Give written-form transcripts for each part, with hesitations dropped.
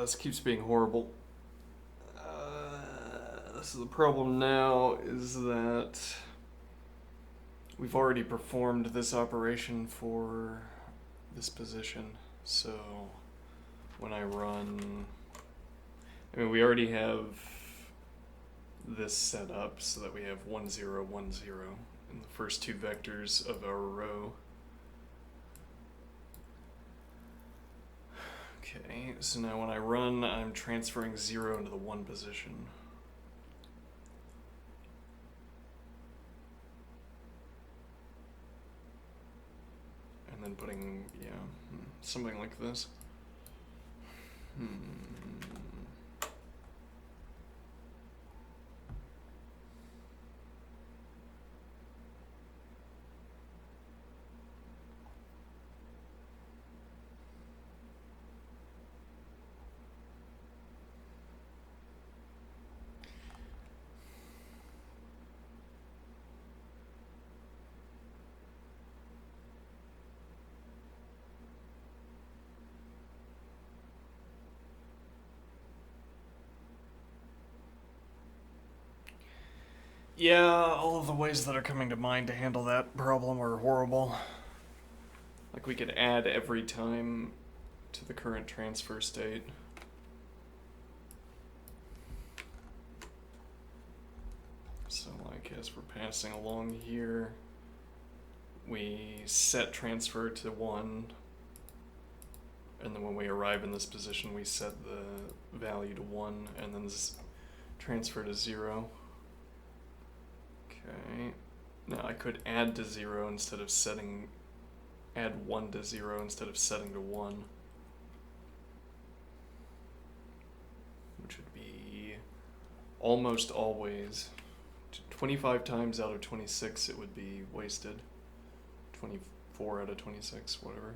This keeps being horrible. This is the problem now, is that we've already performed this operation for this position. So when I run, we already have this set up so that we have 1 0 1 0 in the first two vectors of our row. Okay, so now when I run, I'm transferring 0 into the 1 position. And then putting, something like this. Yeah, all of the ways that are coming to mind to handle that problem are horrible. Like we could add every time to the current transfer state. So like as we're passing along here, we set transfer to 1, and then when we arrive in this position we set the value to 1 and then transfer to 0. Okay, now I could add to 0 instead of setting, add 1 to 0 instead of setting to 1. Which would be almost always, 25 times out of 26 it would be wasted. 24 out of 26, whatever.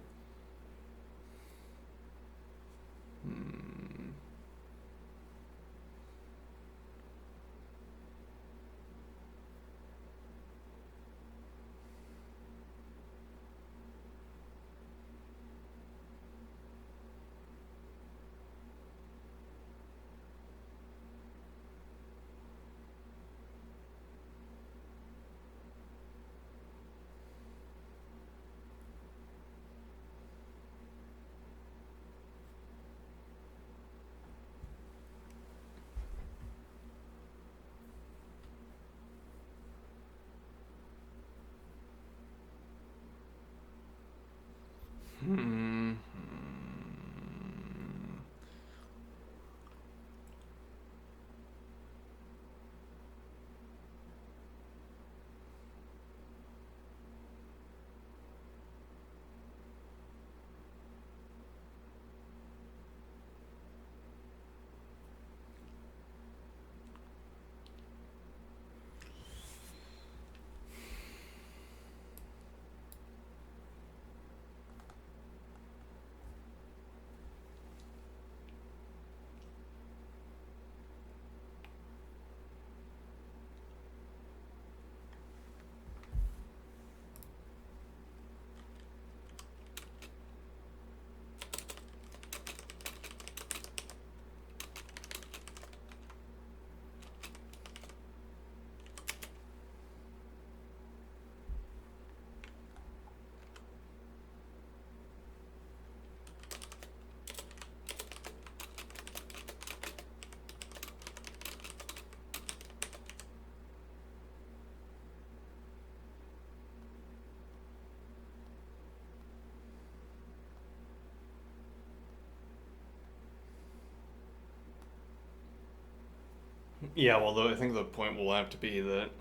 Yeah, well, I think the point will have to be that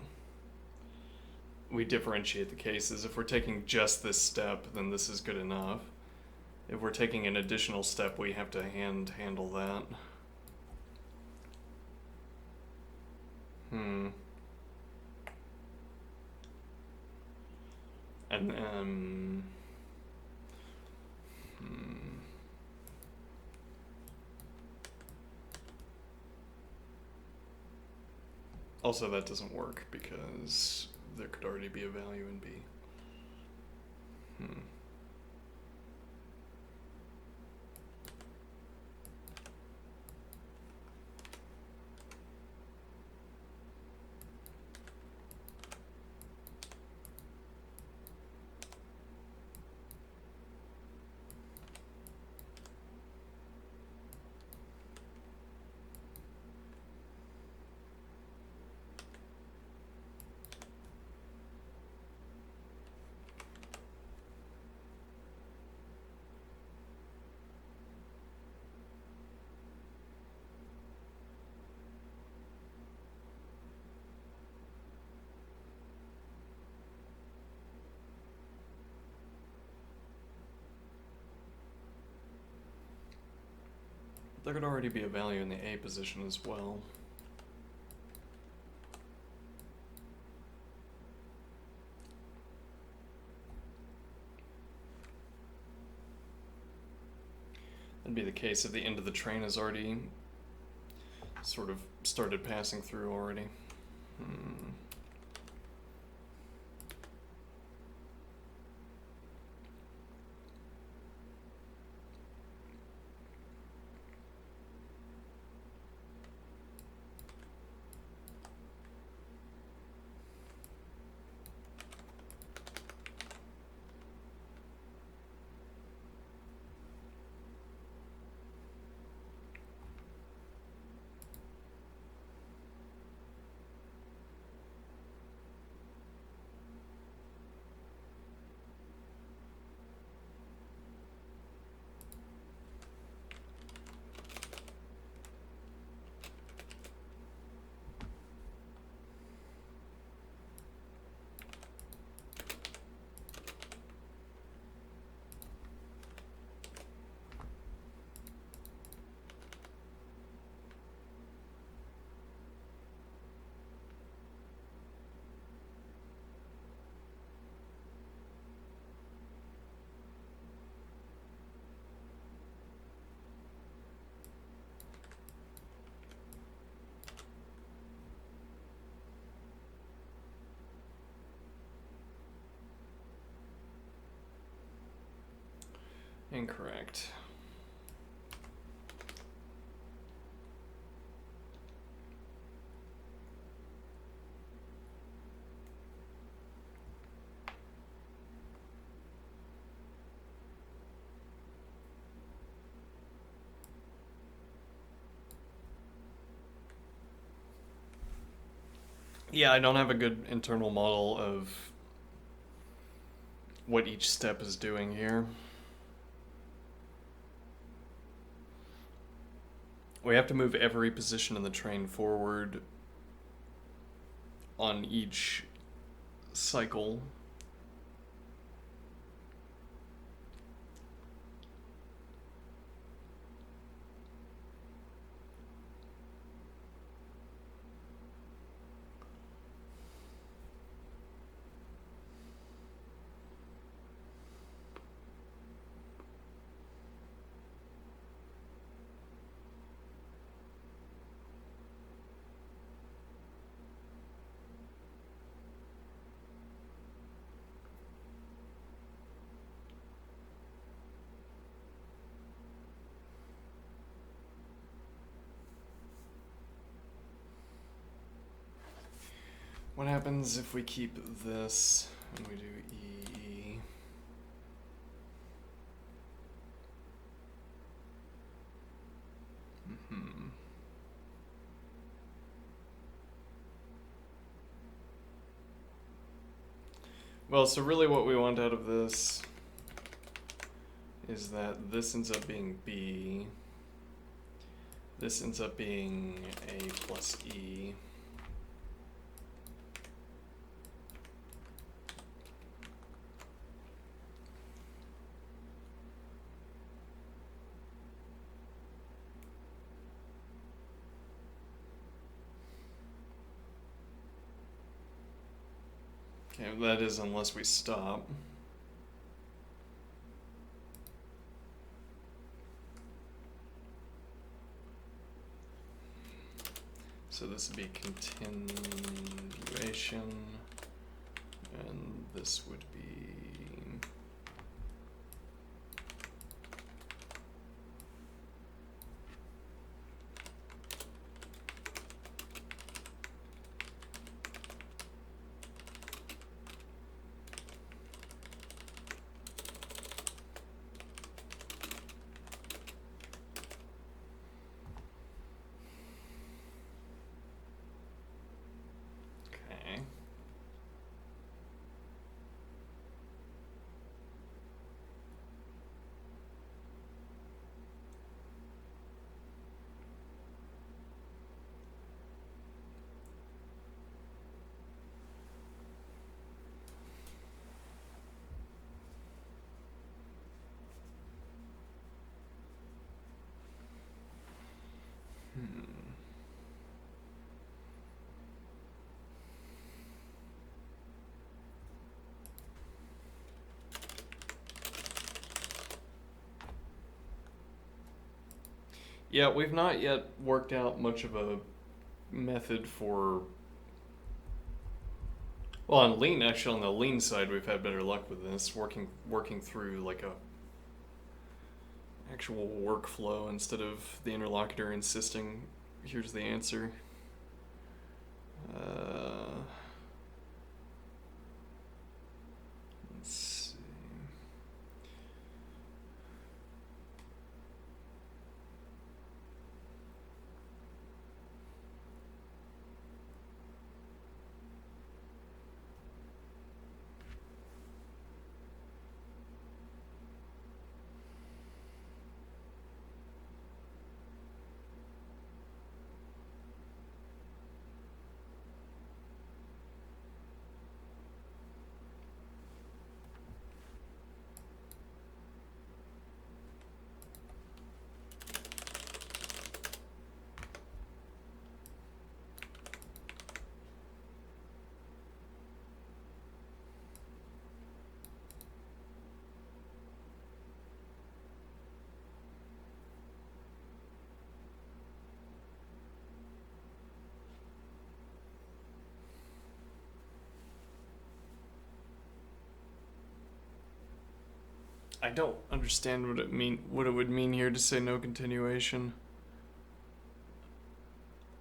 we differentiate the cases. If we're taking just this step, then this is good enough. If we're taking an additional step, we have to handle that. And also that doesn't work because there could already be a value in B. there could already be a value in the A position as well. That'd be the case if the end of the train has already sort of started passing through already. Incorrect. Yeah, I don't have a good internal model of what each step is doing here. We have to move every position in the train forward on each cycle. What happens if we keep this and we do E? Well, so really what we want out of this is that this ends up being B. This ends up being A plus E. Okay, that is unless we stop. So this would be continuation, and this would be Yeah, we've not yet worked out much of a method for. Well, on lean, actually, on the lean side, we've had better luck with this. Working through like a actual workflow instead of the interlocutor insisting, "Here's the answer." Uh, let's see. I don't understand what it would mean here to say no continuation.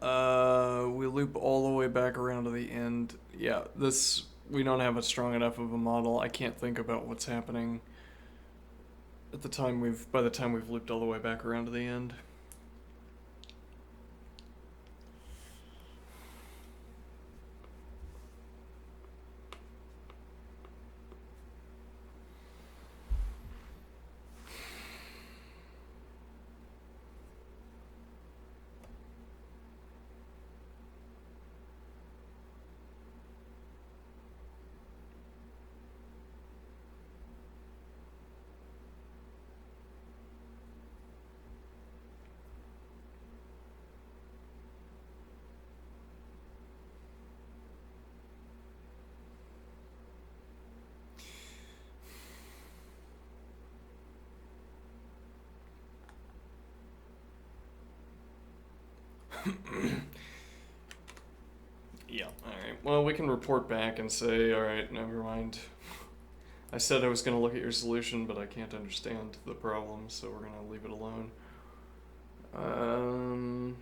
We loop all the way back around to the end. Yeah, this we don't have a strong enough of a model. I can't think about what's happening at the time by the time we've looped all the way back around to the end. Yeah, alright. Well, we can report back and say, alright, never mind. I said I was going to look at your solution, but I can't understand the problem, so we're going to leave it alone. Um.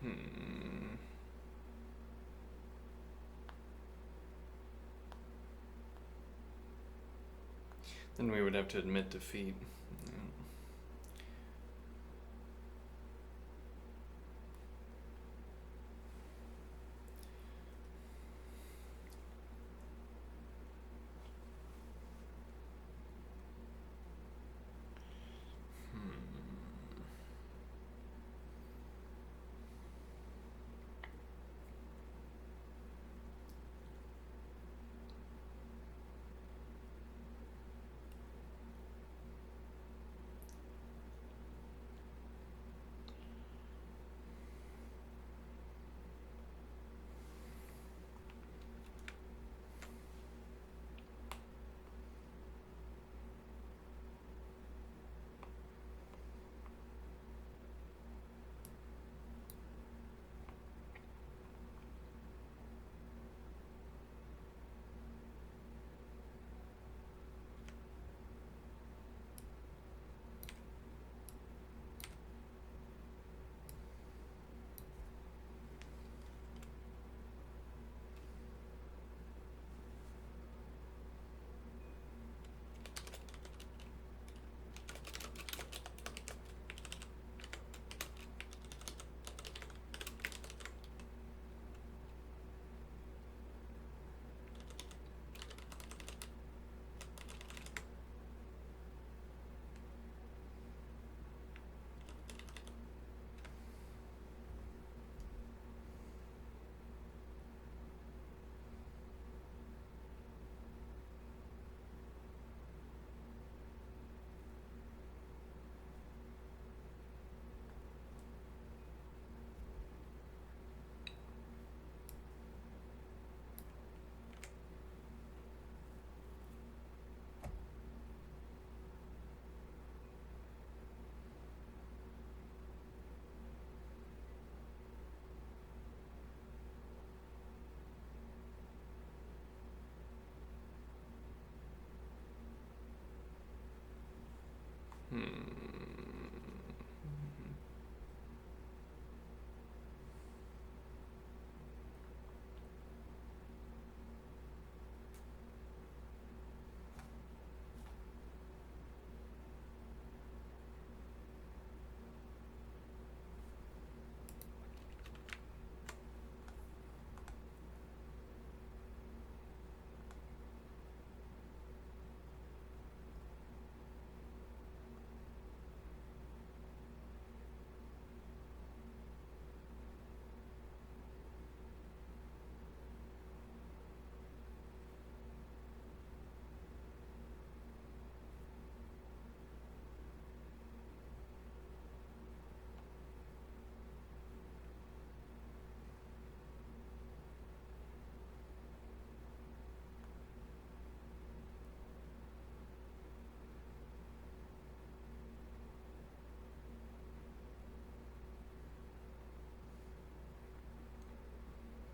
Hmm. Then we would have to admit defeat. Yeah.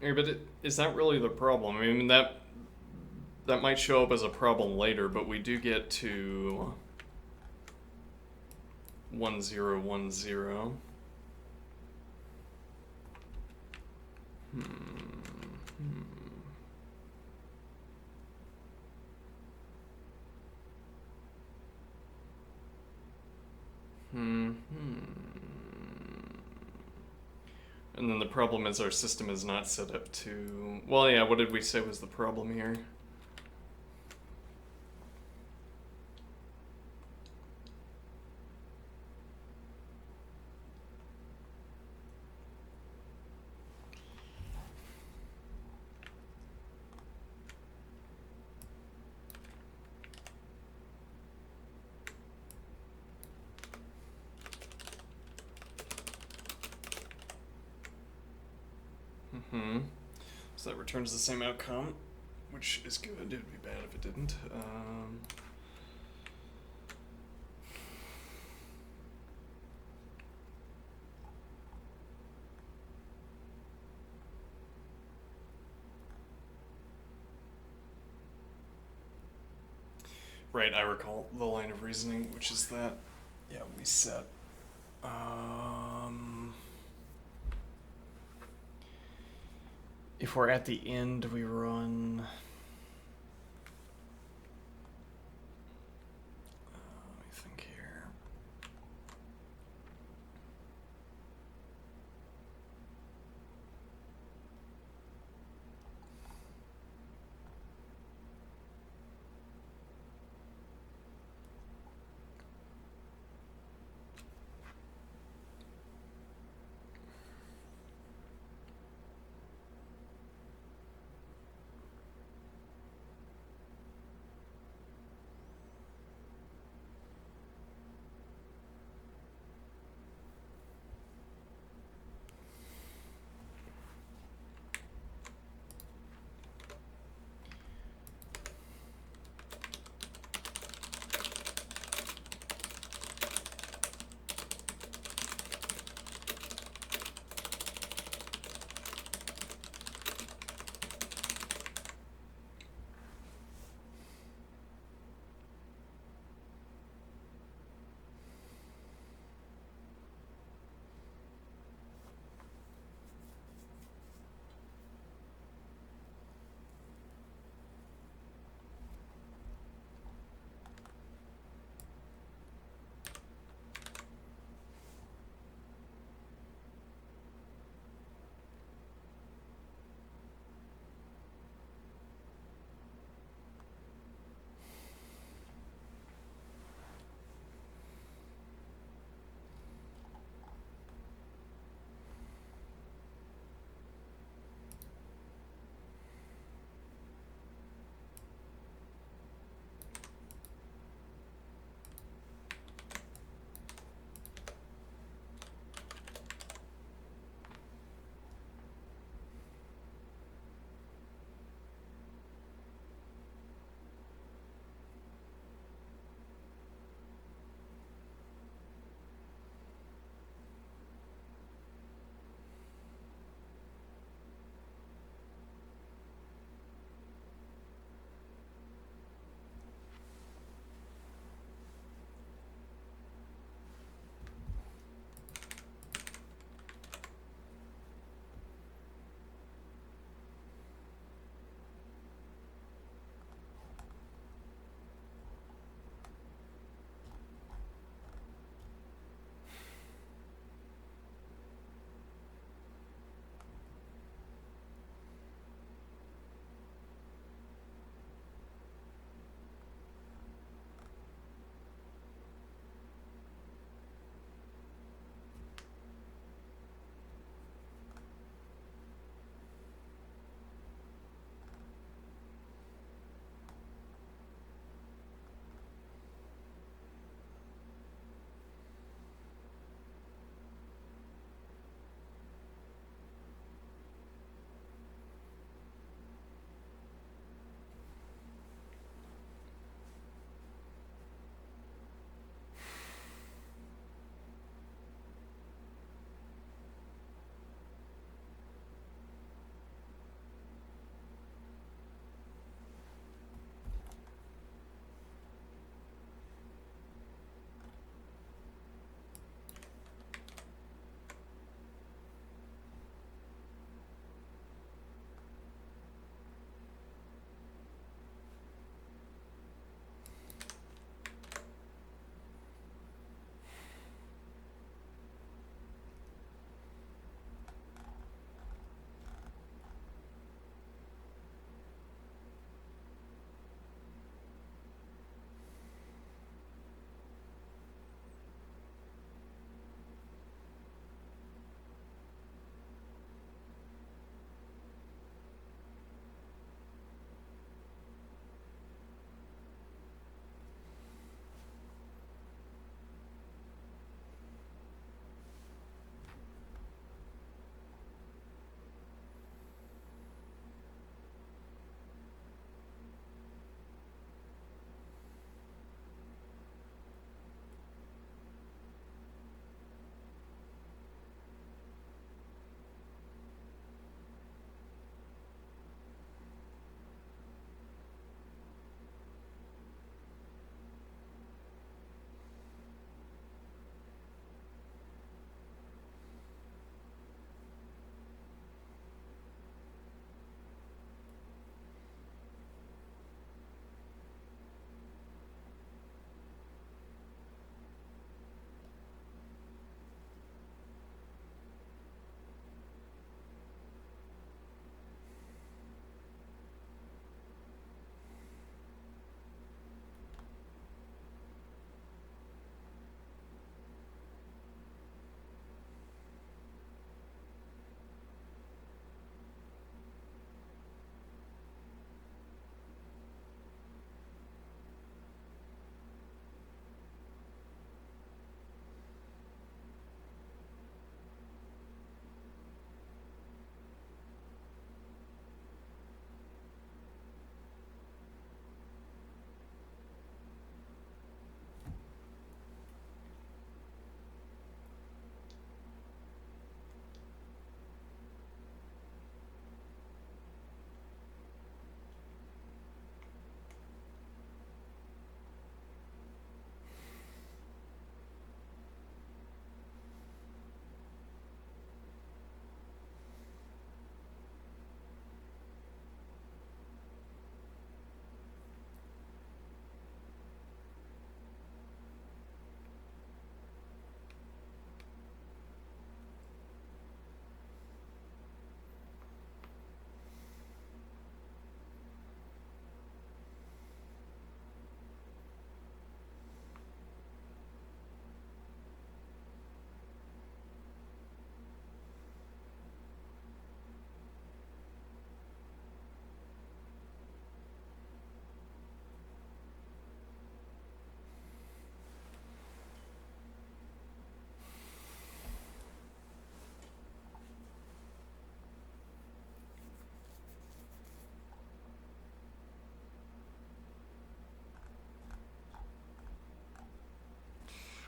Yeah, but is that really the problem? I mean, that might show up as a problem later, but we do get to 1010. Hmm. Hmm. Hmm. And then the problem is our system is not set up to. Well, yeah. What did we say was the problem here? Hmm. So that returns the same outcome, which is good. It would be bad if it didn't. Right, I recall the line of reasoning, which is that, yeah, we set. If we're at the end, we run. Let me think here.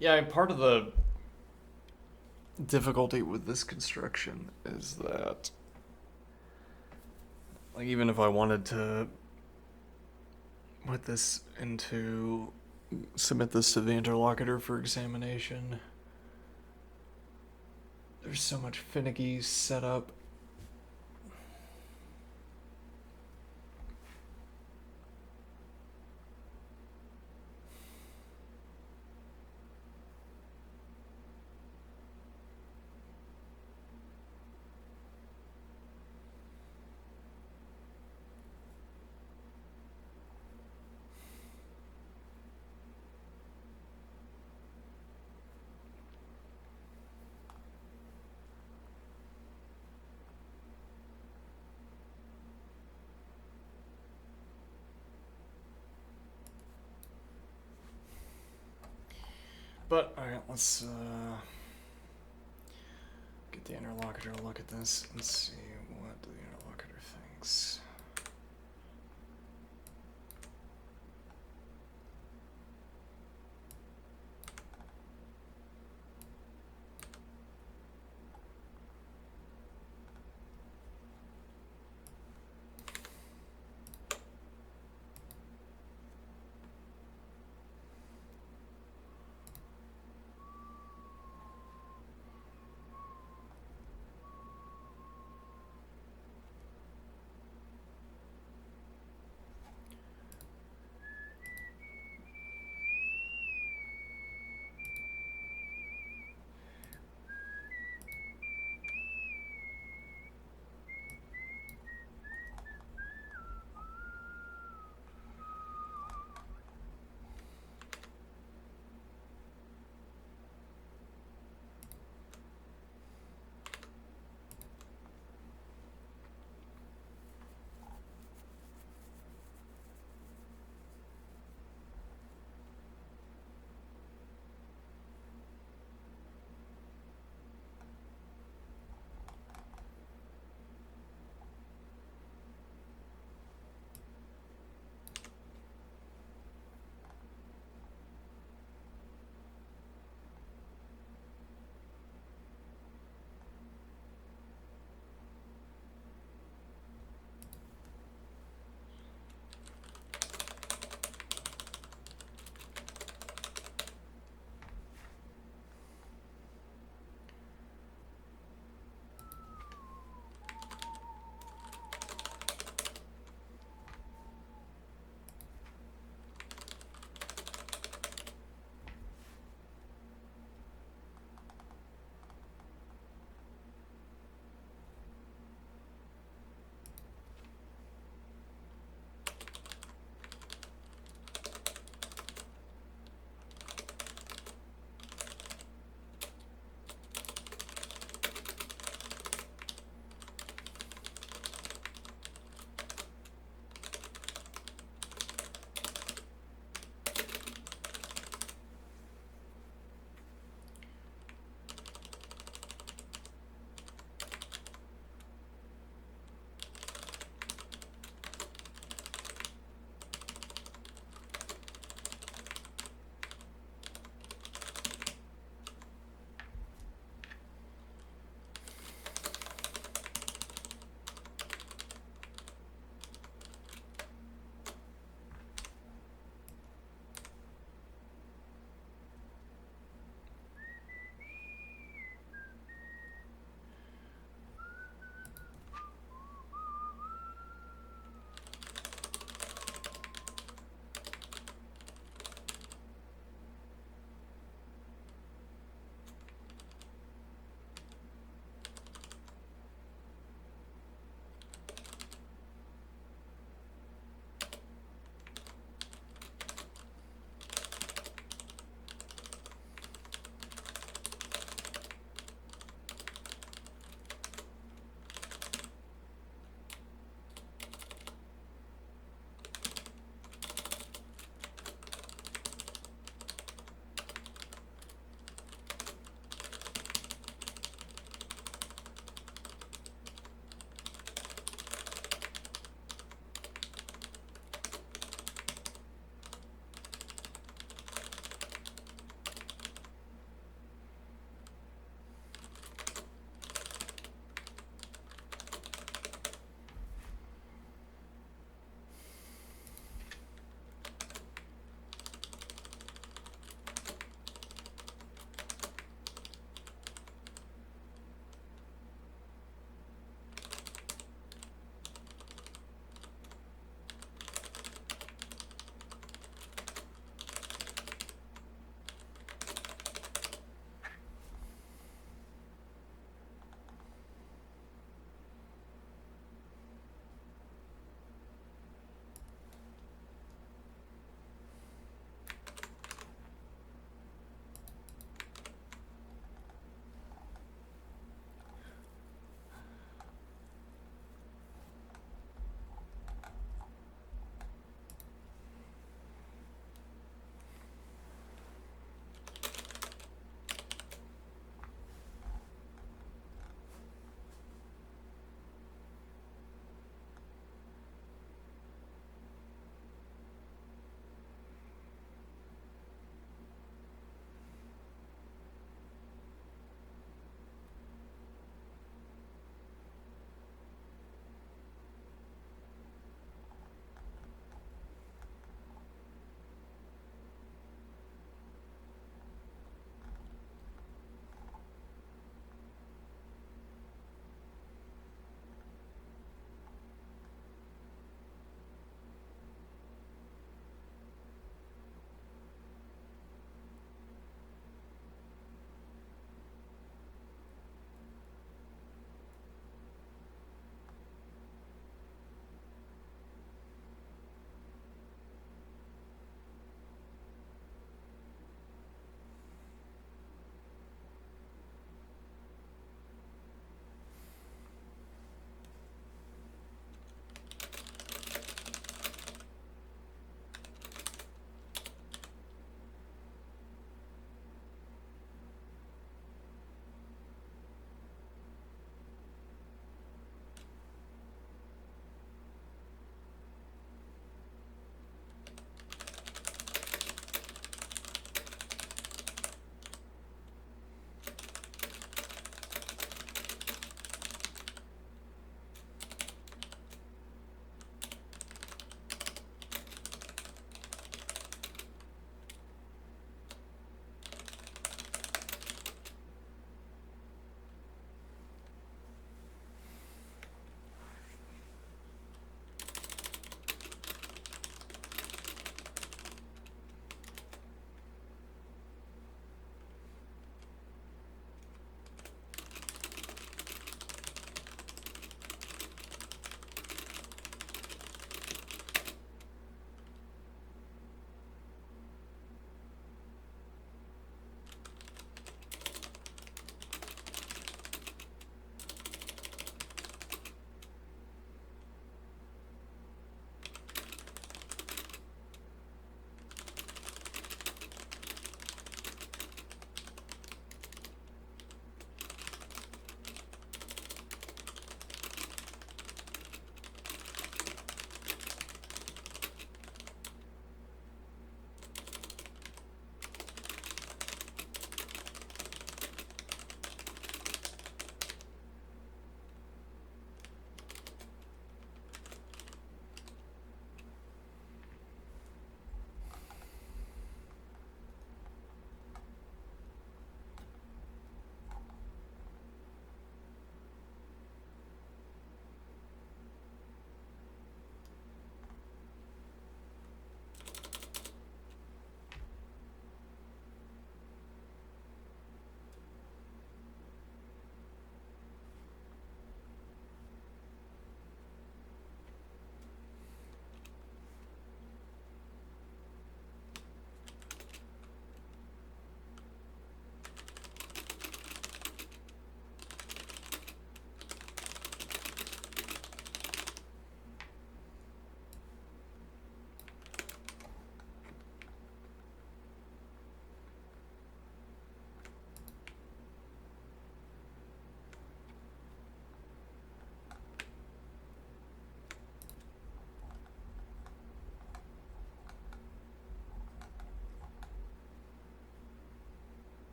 Yeah, part of the difficulty with this construction is that, like, even if I wanted to put this into, submit this to the interlocutor for examination, there's so much finicky setup. But, alright, let's get the interlocutor to look at this and see what the interlocutor thinks.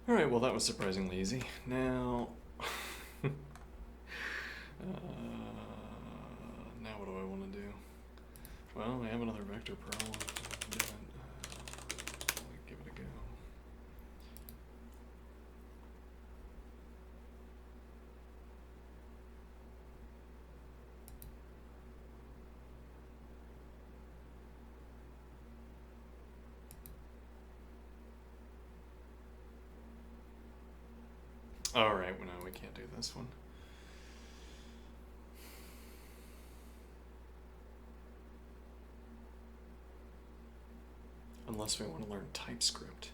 Alright, well that was surprisingly easy. Now... now what do I want to do? Well, I have another vector problem. Give it a go. Alright, well, no, we can't do this one. Unless we want to learn TypeScript.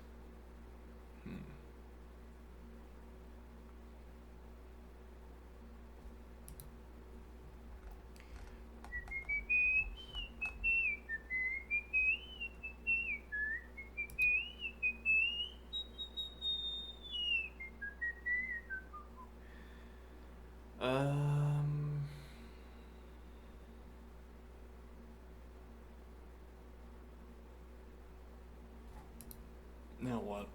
Now what?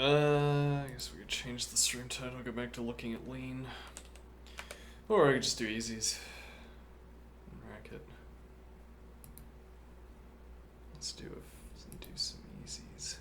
I guess we could change the stream title, go back to looking at lean. Or I could just do easies. Racket. Let's do some easies.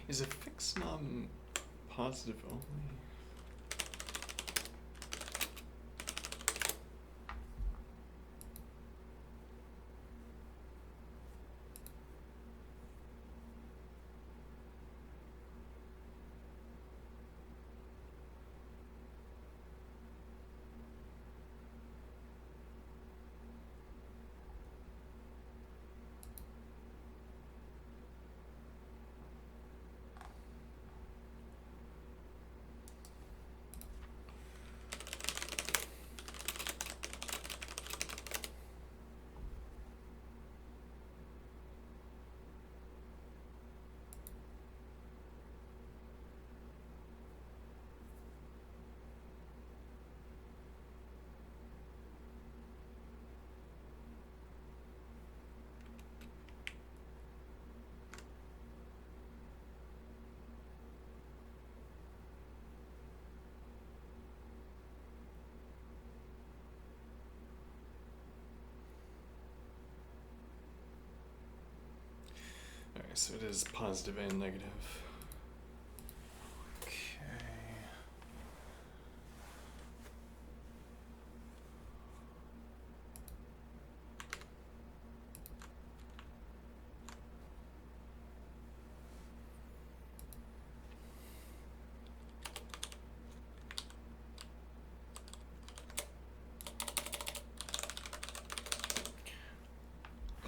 Is a fixed num positive only? Alright, so it is positive and negative. Okay.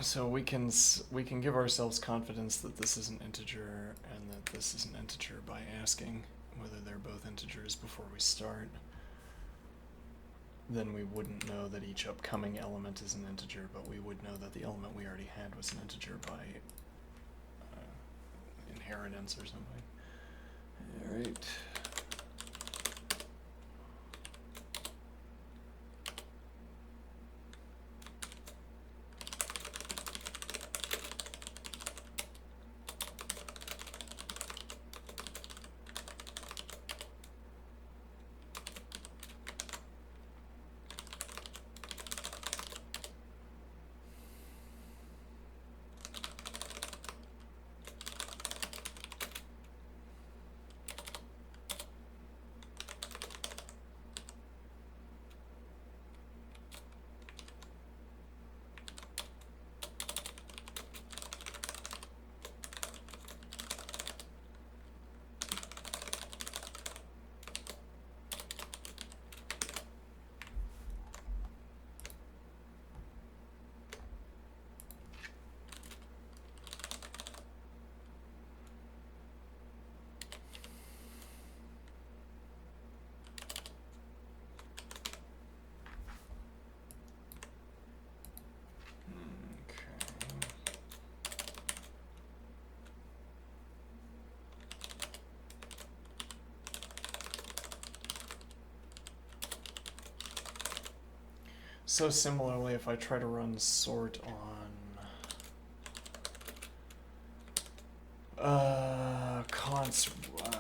So we can give ourselves confidence that this is an integer and that this is an integer by asking whether they're both integers before we start. Then we wouldn't know that each upcoming element is an integer, but we would know that the element we already had was an integer by inheritance or something. All right. So similarly, if I try to run sort on const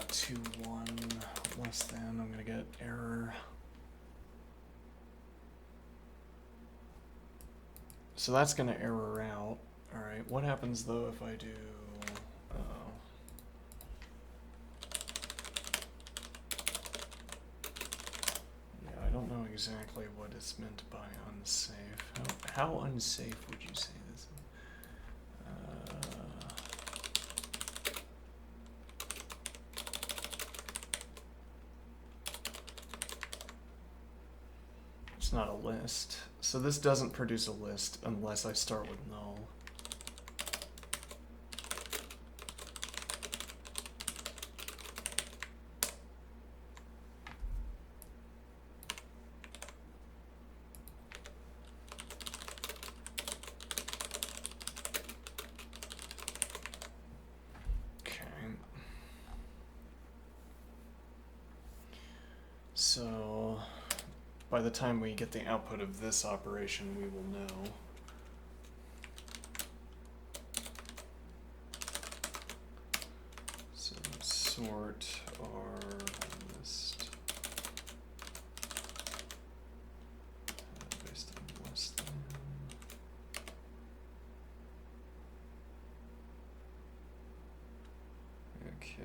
2, 1 less than, I'm gonna get error. So that's gonna error out. All right, what happens though if I do, I don't know exactly what is meant by unsafe. How unsafe would you say this is? It's not a list. So this doesn't produce a list unless I start with null. So by the time we get the output of this operation, we will know. So sort our list based on less than. Okay.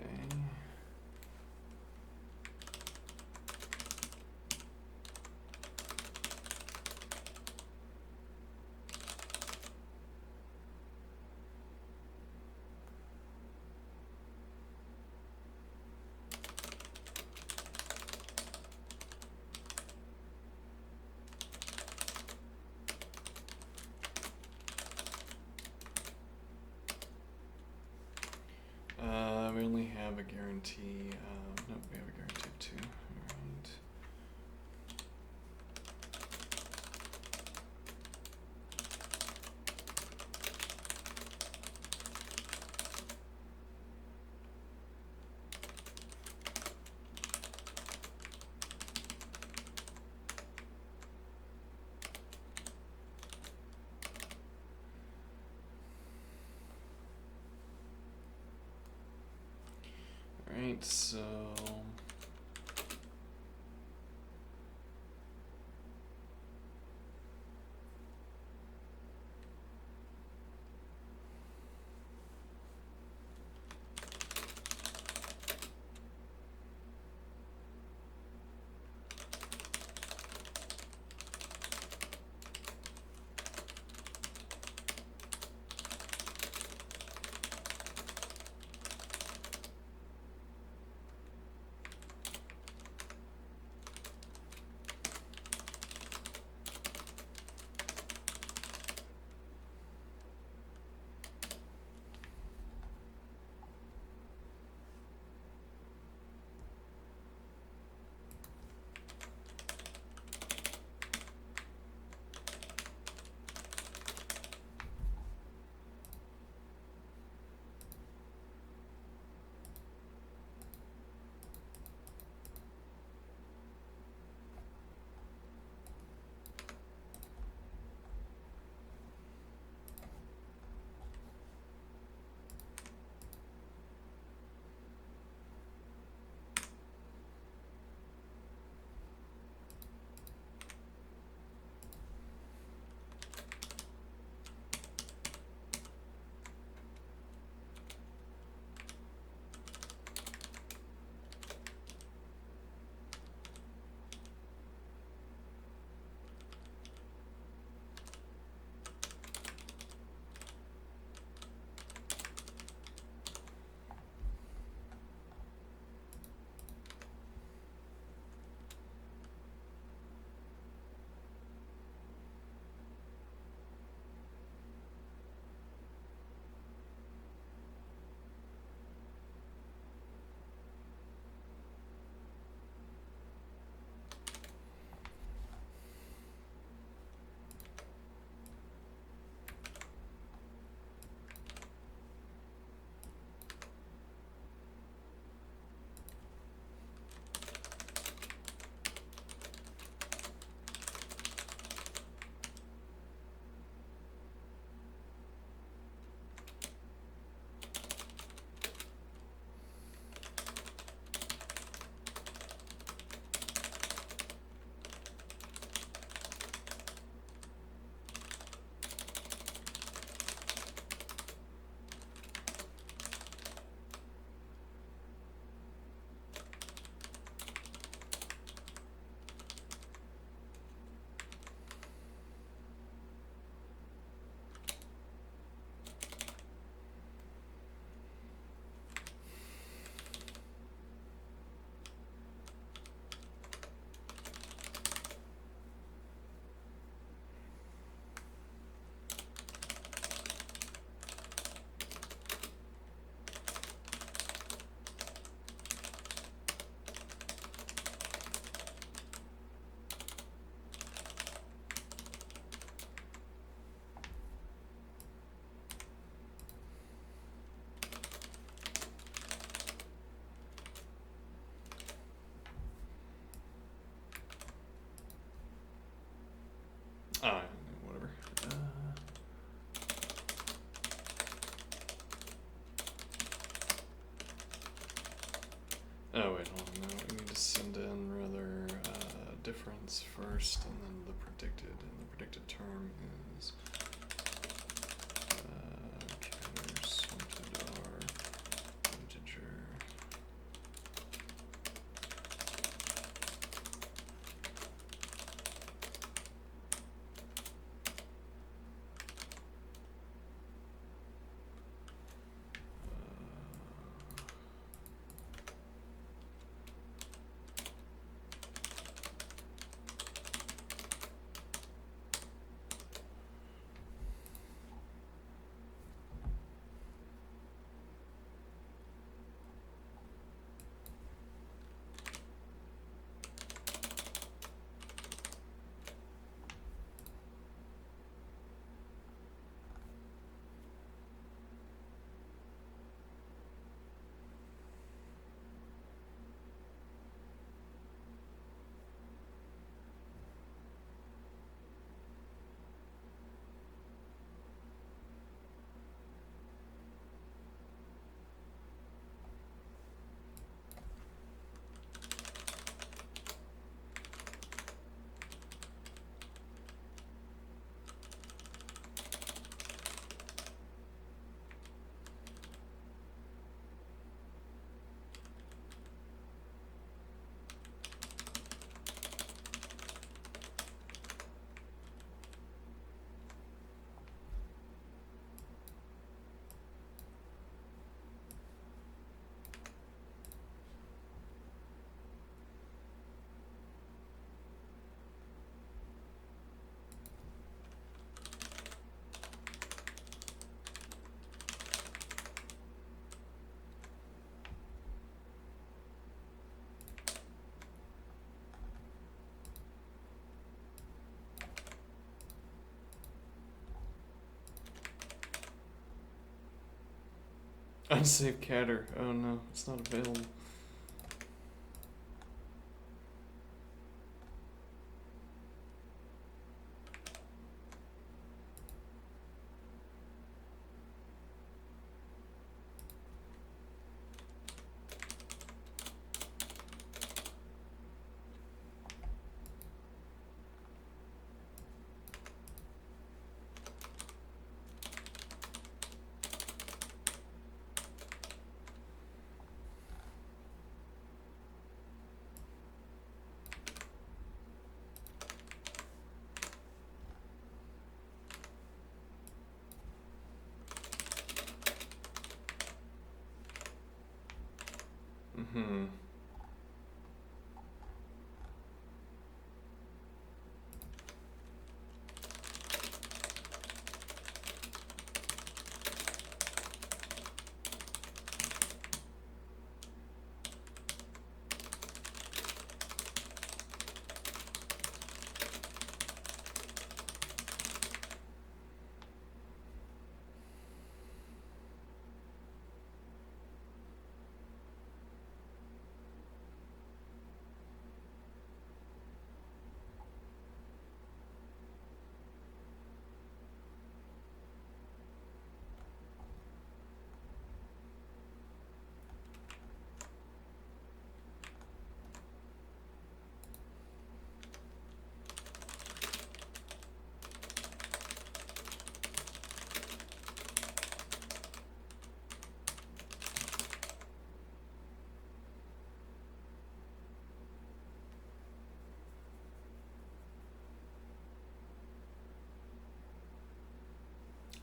We only have a guarantee. Nope, we have a guarantee of 2. Alright, so whatever. Oh wait, hold on. No, we need to send in rather difference first, and then the predicted. And the predicted term is carrier sorted R integer. Unsaved catter. Oh no, it's not available. Mm-hmm.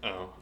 Oh,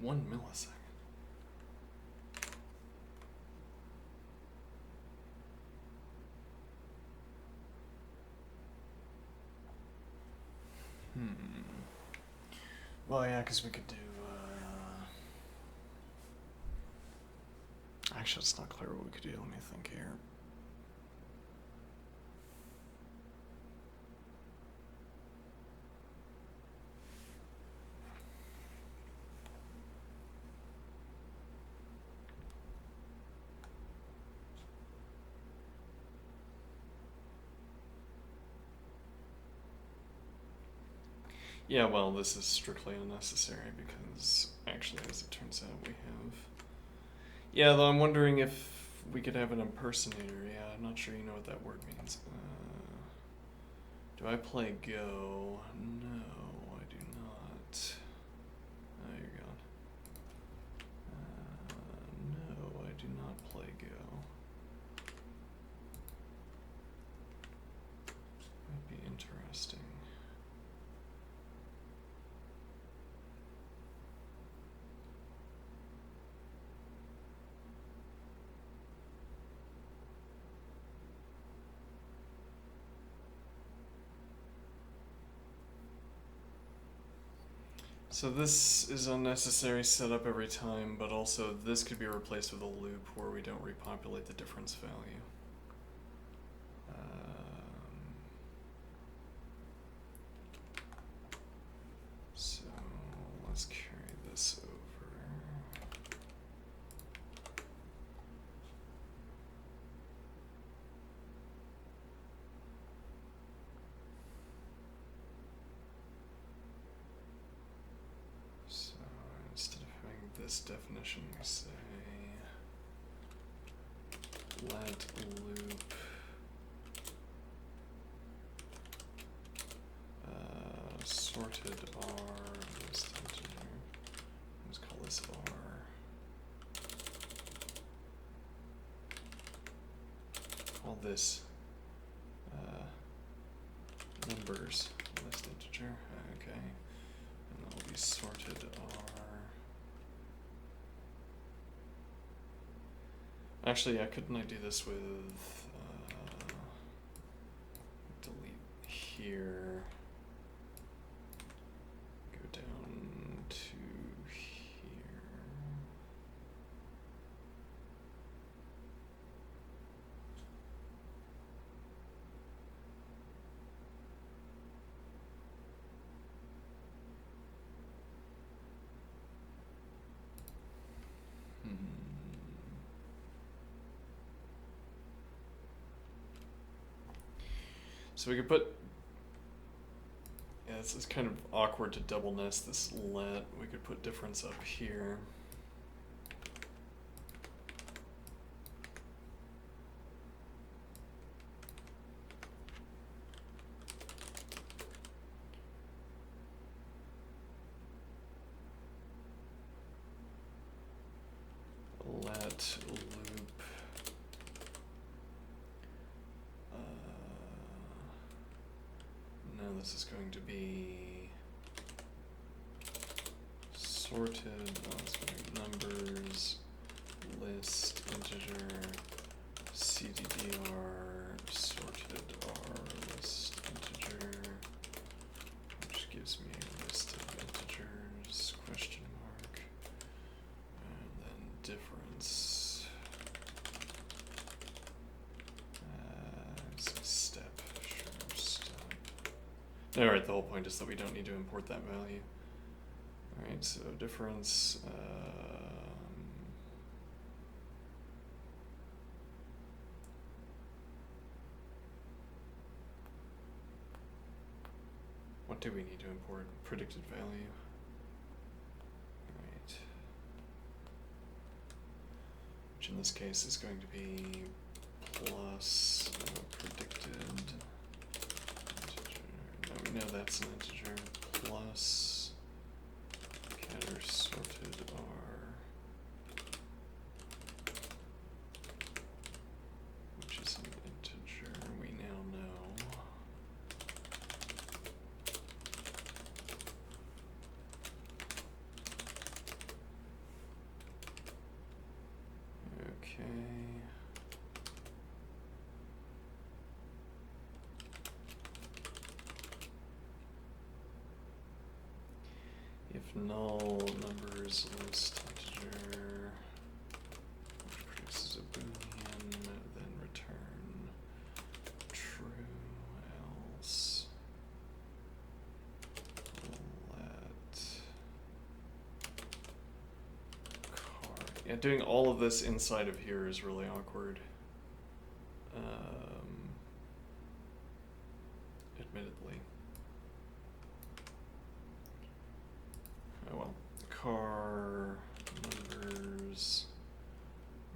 1 millisecond. Hmm. Well, yeah, because we could do. Actually, it's not clear what we could do. Let me think here. Yeah, well, this is strictly unnecessary because, actually, as it turns out, we have. Yeah, though I'm wondering if we could have an impersonator. Yeah, I'm not sure you know what that word means. Do I play Go? No, I do not. Oh, you're gone. No, I do not play Go. Might be interesting. So this is unnecessary setup every time, but also this could be replaced with a loop where we don't repopulate the difference value. So let's carry this over. So instead of having this definition we say let loop sorted R list integer. Let's call this R. Call this numbers list integer. Okay, and that will be sorted R. Actually, yeah, couldn't I do this with delete here? Go down to here. So we could put, yeah, this is kind of awkward to double nest this let. We could put difference up here. Let loop now this is going to be sorted, it's going to be numbers, list, integer, cddr, sorted R, list, integer, which gives me a list of integers, question mark, and then difference, it's a step, sure, step. Alright, the whole point is that we don't need to import that value. Alright, so difference, what do we need to import? Predicted value. Alright. Which in this case is going to be plus predicted integer. Now we know that's an integer, plus getter sorted R, which is an integer, we now know. Okay. If null numbers list integer, which produces a boolean, then return true, else let car. Yeah, doing all of this inside of here is really awkward. Admittedly. Oh well. Car numbers,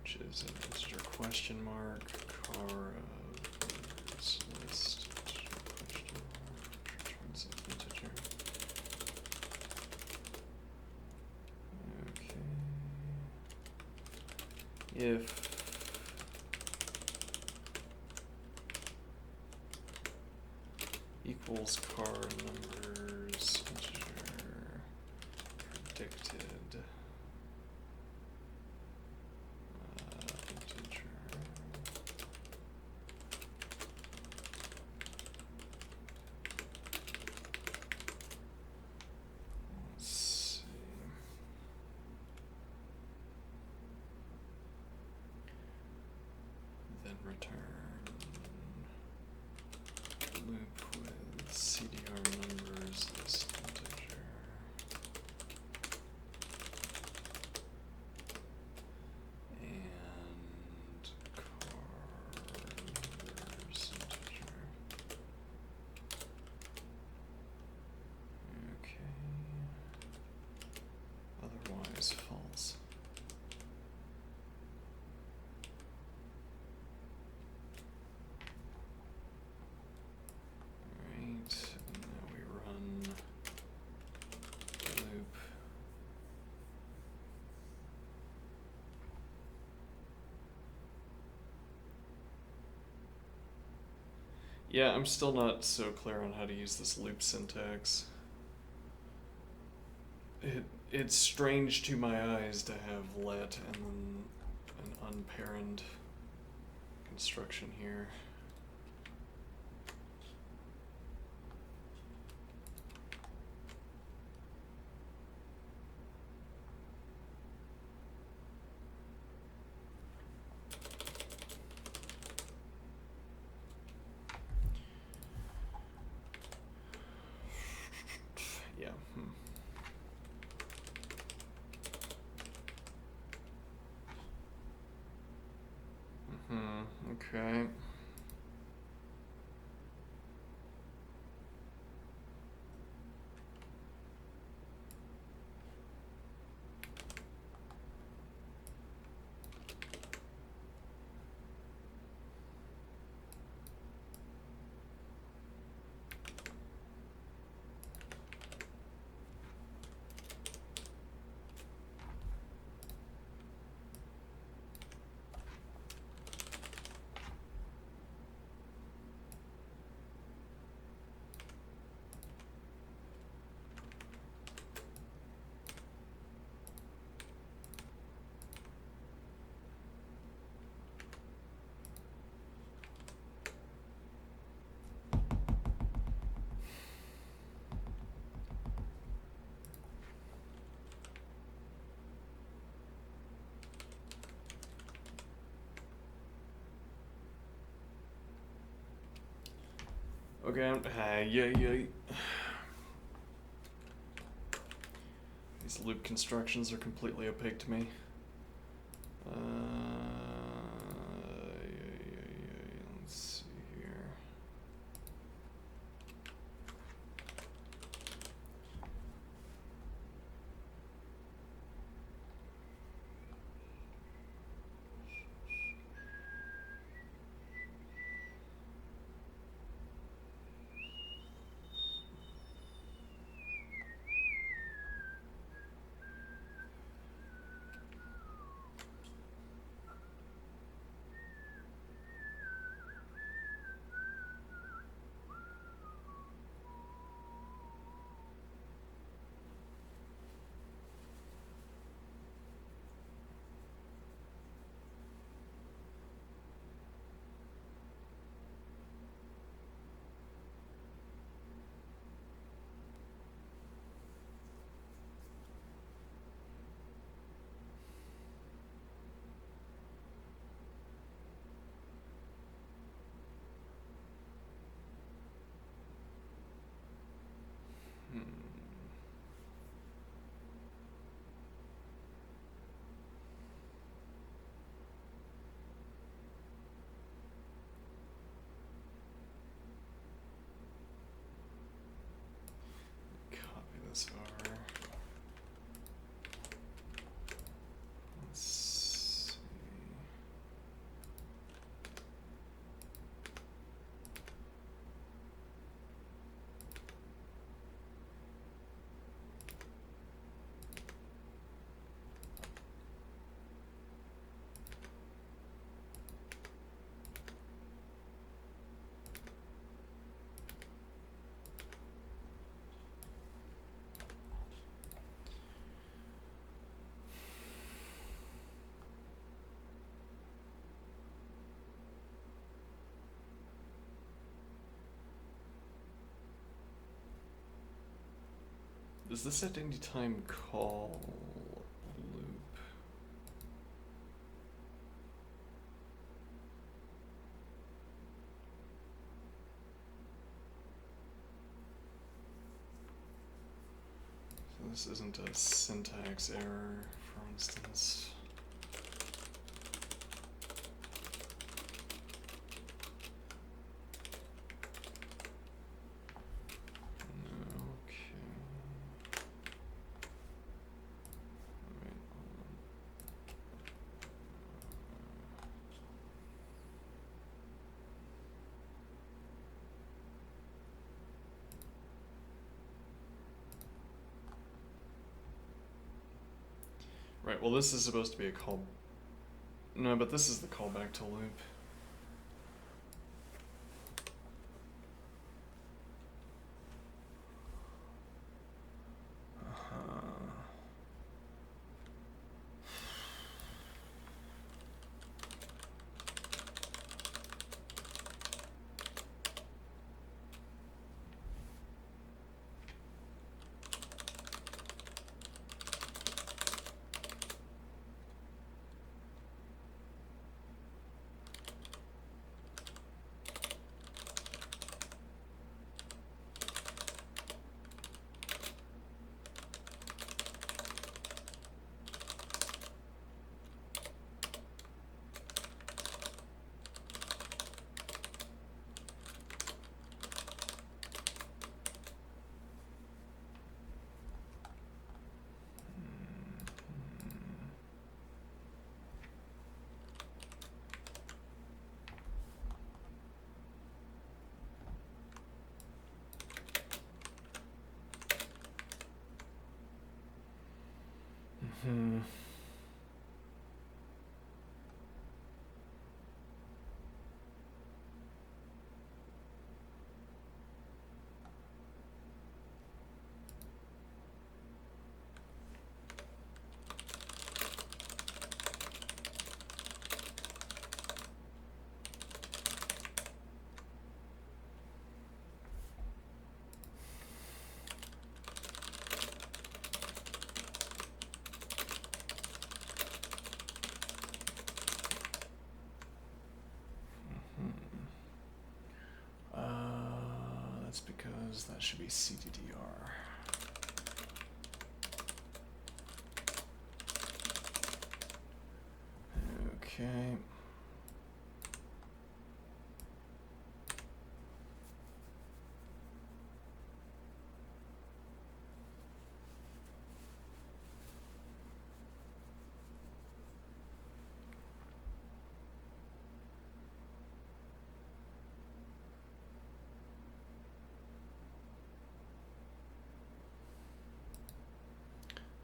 which is an integer question mark, car of numbers list, integer question mark, which returns an integer. Okay. If equals car numbers integer predicted integer. Let's see. Then return loop with cdr numbers list integer. And car numbers integer. Okay. Otherwise false. Yeah, I'm still not so clear on how to use this loop syntax. It's strange to my eyes to have let and then an unparent construction here. Yeah. Okay. Okay, yeah. These loop constructions are completely opaque to me. Let's see here. Copy this over. Let's see. Does this at any time call loop? So this isn't a syntax error, for instance. Right, well this is supposed to be a call. No, but this is the callback to loop. is that should be CDDR. Okay.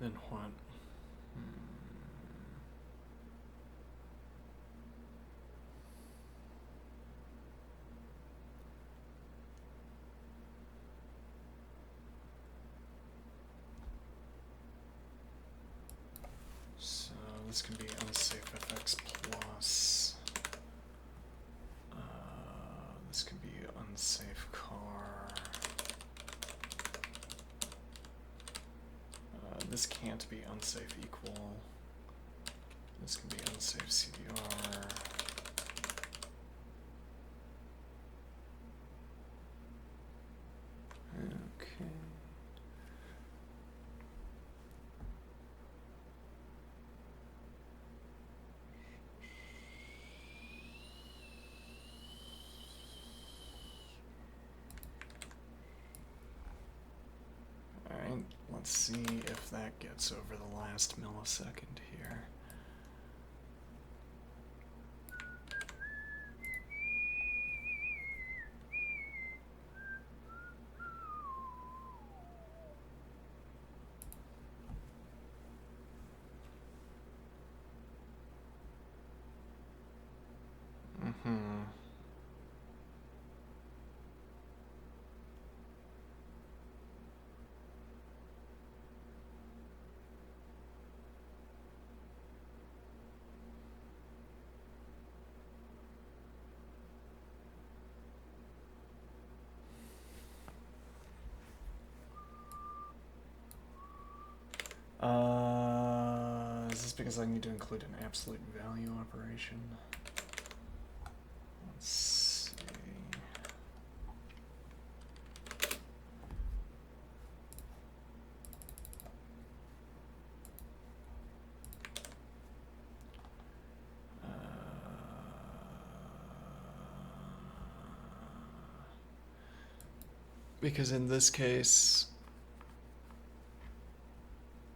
Then what? So this can be unsafe FX plus. This can be unsafe car. This can't be unsafe equal. This can be unsafe CDR. Okay. Alright, let's see if that gets over the last millisecond here. Is this because I need to include an absolute value operation? Let's see. Because in this case,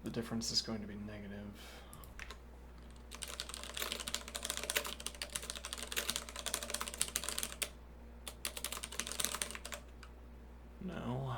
the difference is going to be negative. No.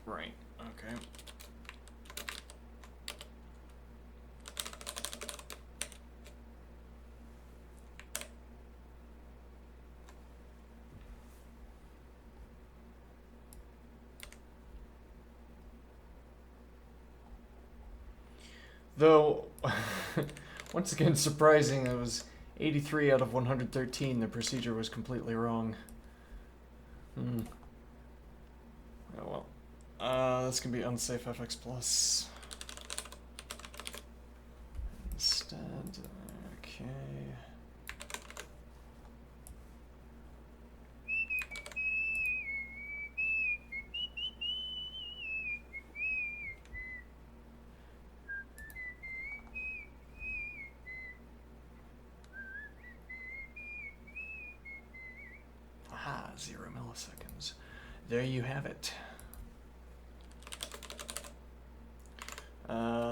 Right, okay. Though, once again, surprising, it was 83 out of 113. The procedure was completely wrong. Oh well. This can be unsafe FX plus. Instead, okay. Aha, 0 milliseconds. There you have it.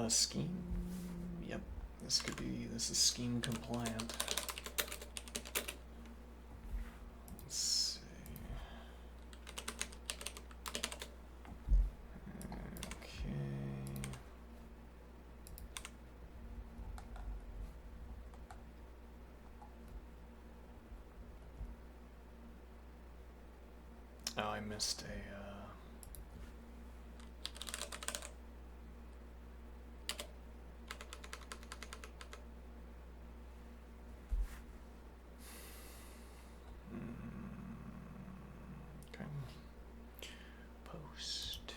Scheme. Yep, this is scheme compliant. Let's see. I missed a... Okay. Post.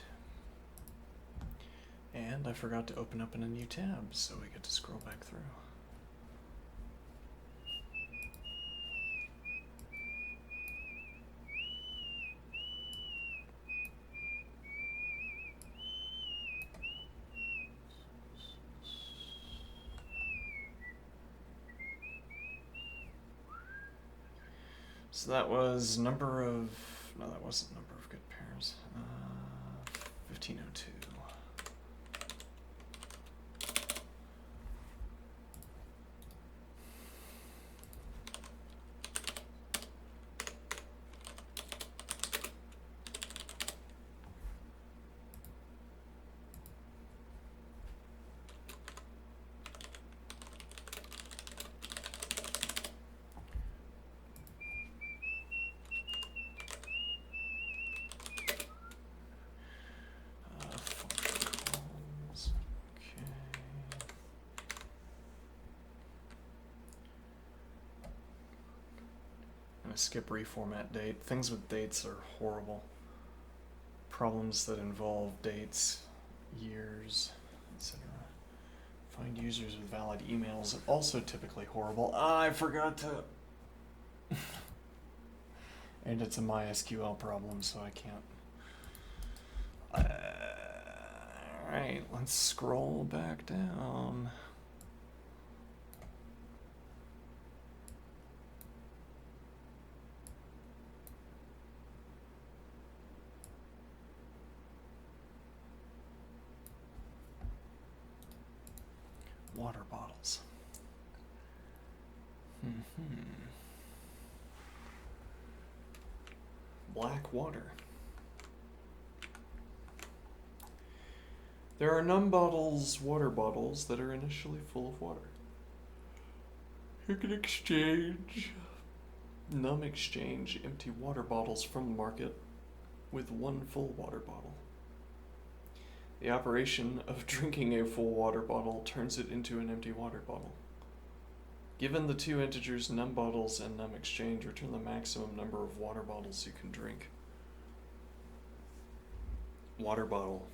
And I forgot to open up in a new tab, so we get to scroll back through. So that was number of... No, that wasn't number of good pairs. 1502. Skip reformat date. Things with dates are horrible. Problems that involve dates, years, etc. Find users with valid emails, also typically horrible. I forgot to... And it's a MySQL problem, so I can't... Alright, let's scroll back down. Water bottles. Black water. There are num bottles, water bottles, that are initially full of water. You can exchange empty water bottles from the market with one full water bottle. The operation of drinking a full water bottle turns it into an empty water bottle. Given the two integers num bottles and num exchange, return the maximum number of water bottles you can drink. Water bottle,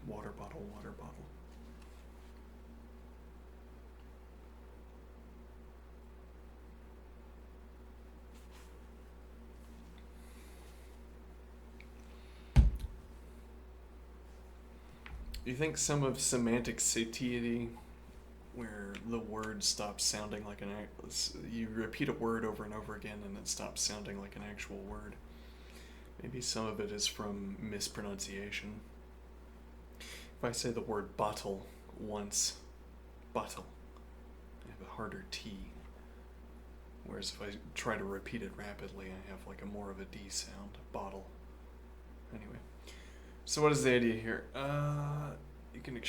water bottle, water bottle. Do you think some of semantic satiety, where the word stops sounding like an... You repeat a word over and over again and it stops sounding like an actual word. Maybe some of it is from mispronunciation. If I say the word bottle once, bottle, I have a harder T. Whereas if I try to repeat it rapidly, I have like a more of a D sound, bottle. Anyway. So what is the idea here? You can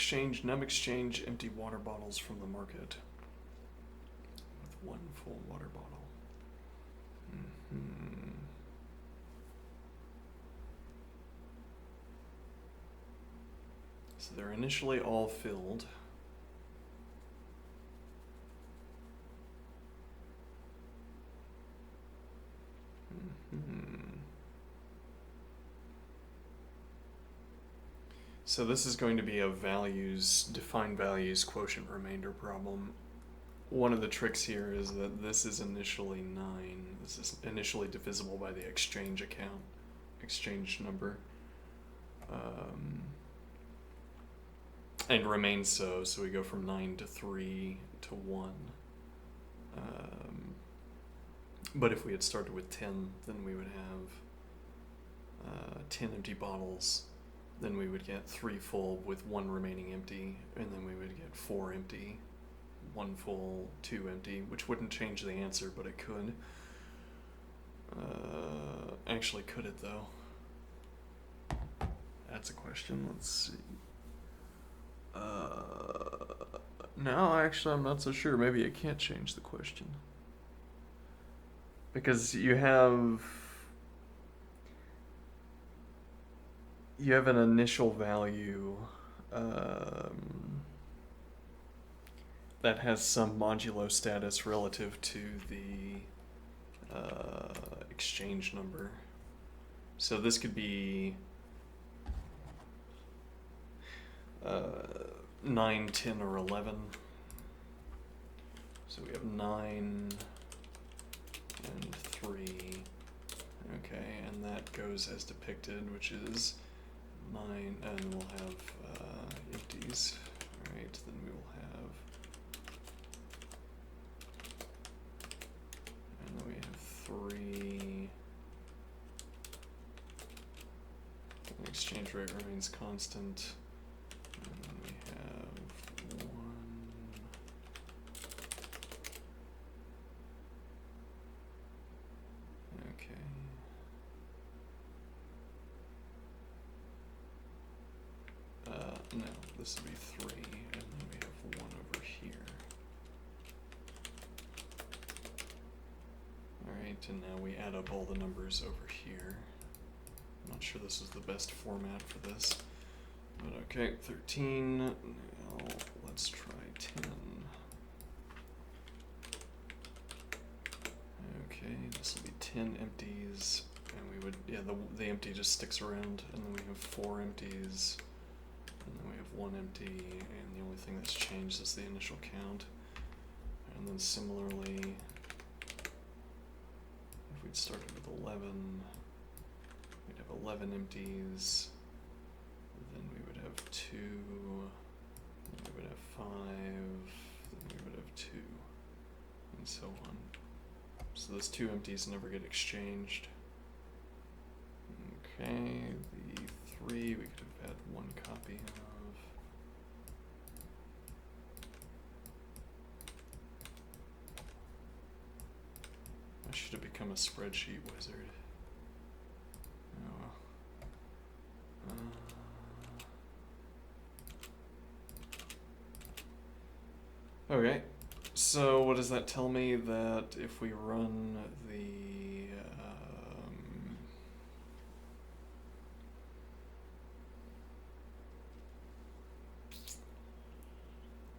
num exchange empty water bottles from the market with one full water bottle. So they're initially all filled. So this is going to be a defined values quotient remainder problem. One of the tricks here is that this is initially 9. This is initially divisible by the exchange number. And remains so we go from 9 to 3 to 1. But if we had started with 10, then we would have 10 empty bottles. Then we would get 3 full with 1 remaining empty, and then we would get 4 empty, 1 full, 2 empty, which wouldn't change the answer, but it could. Actually, could it though? That's a question. Let's see. No, actually, I'm not so sure. Maybe it can't change the question. Because you have you have an initial value um, that has some modulo status relative to the exchange number. So this could be 9, 10, or 11. So we have 9 and 3. Okay, and that goes as depicted, which is 9, and we'll have empties. Alright, then we will have, and then we have 3. The exchange rate remains constant. And then we have 1. Okay. No, this would be 3, and then we have 1 over here. Alright, and now we add up all the numbers over here. I'm not sure this is the best format for this. But okay, 13. Now let's try 10. Okay, this will be 10 empties, and we would, yeah, the empty just sticks around, and then we have 4 empties, and then we have 1 empty, and the only thing that's changed is the initial count. And then similarly, if we'd started with 11, we'd have 11 empties. Then we would have 2, then we would have 5, then we would have 2, and so on. So those 2 empties never get exchanged. Okay, the 3 we could have had 1 copy of. I should have become a spreadsheet wizard. Oh well. Okay, so what does that tell me? That if we run the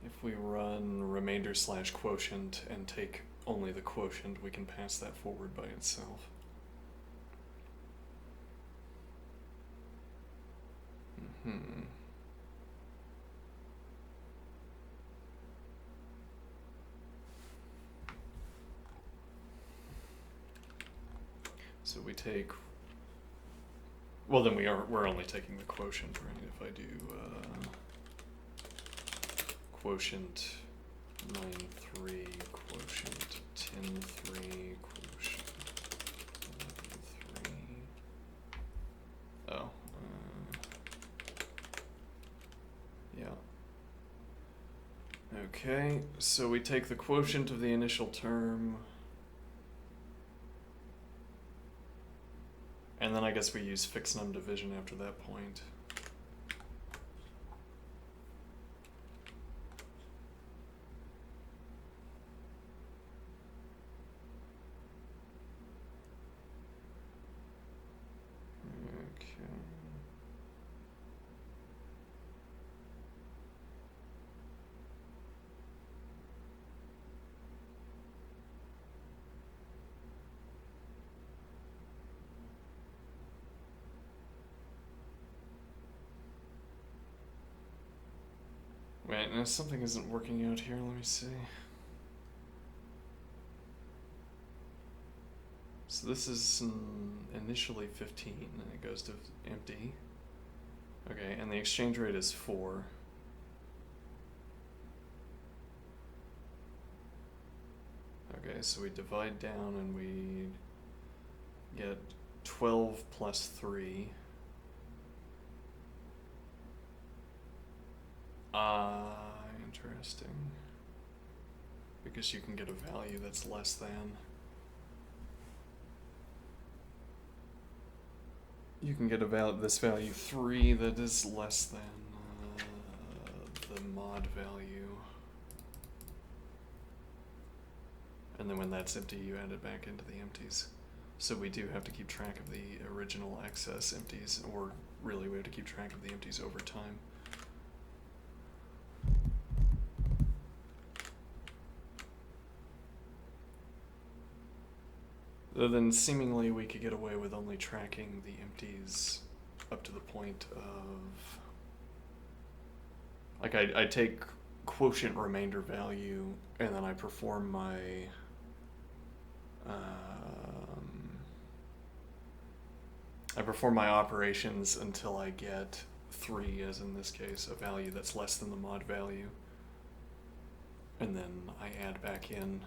if we run remainder / quotient and take only the quotient, we can pass that forward by itself. So we take, well then we're only taking the quotient, right? If I do quotient 9, 3, quotient 10, 3, quotient 11, 3. Oh, yeah. Okay, so we take the quotient of the initial term, and then I guess we use fixed num division after that point. Wait, no, something isn't working out here. Let me see. So this is initially 15, and it goes to empty. Okay, and the exchange rate is 4. Okay, so we divide down and we get 12 plus 3. Interesting. Because you can get a value that's less than. You can get this value 3 that is less than the mod value. And then when that's empty, you add it back into the empties. So we do have to keep track of the original excess empties, or really we have to keep track of the empties over time. Though then seemingly we could get away with only tracking the empties up to the point of, like, I take quotient remainder value and then I perform my operations until I get 3, as in this case, a value that's less than the mod value, and then I add back in,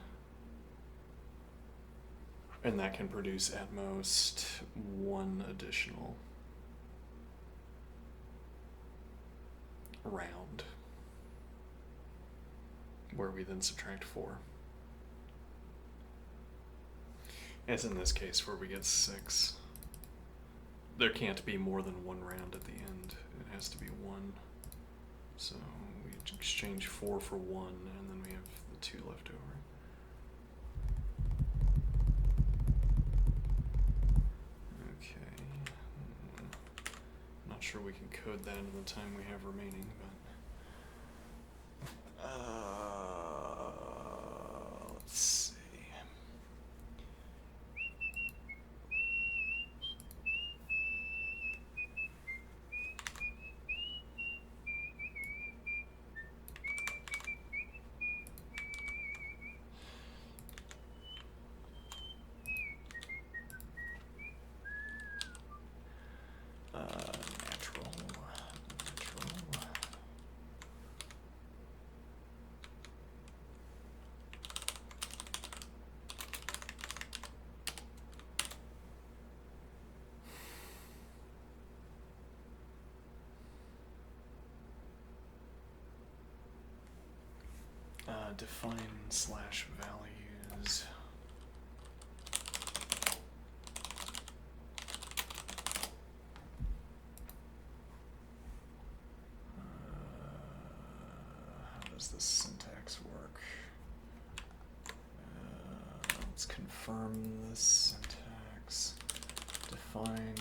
and that can produce at most 1 additional round, where we then subtract 4. As in this case, where we get 6. There can't be more than 1 round at the end. It has to be 1. So we exchange 4 for 1, and then we have the 2 left over. Okay. Not sure we can code that in the time we have remaining, but let's see. Define slash values. How does this syntax work? Let's confirm this syntax. Define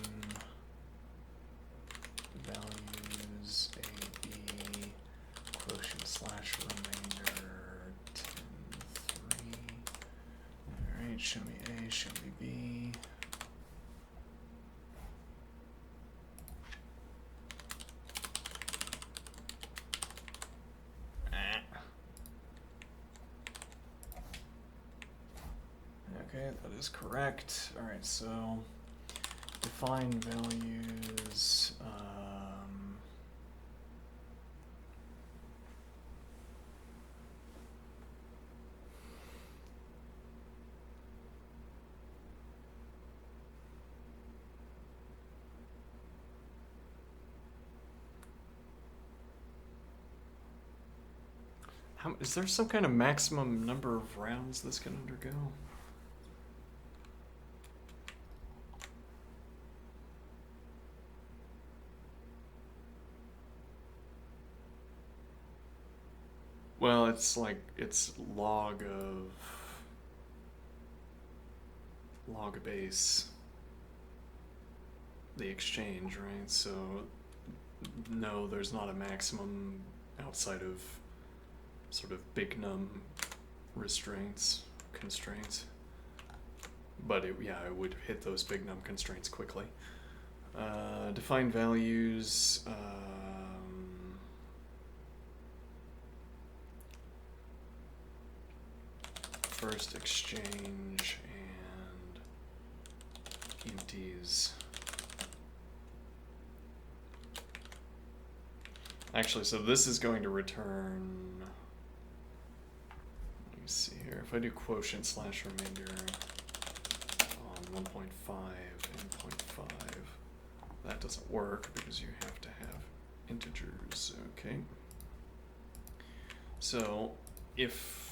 values a, b, quotient slash remainder. Show me A, show me B. Okay, that is correct. All right, so define values. Is there some kind of maximum number of rounds this can undergo? Well, it's like, it's log base the exchange, right? So no, there's not a maximum outside of sort of big num constraints. But it would hit those big num constraints quickly. Define values. First exchange and empties. Actually, so this is going to return. Let me see here. If I do quotient slash remainder on 1.5 and 0.5, that doesn't work because you have to have integers. Okay. So if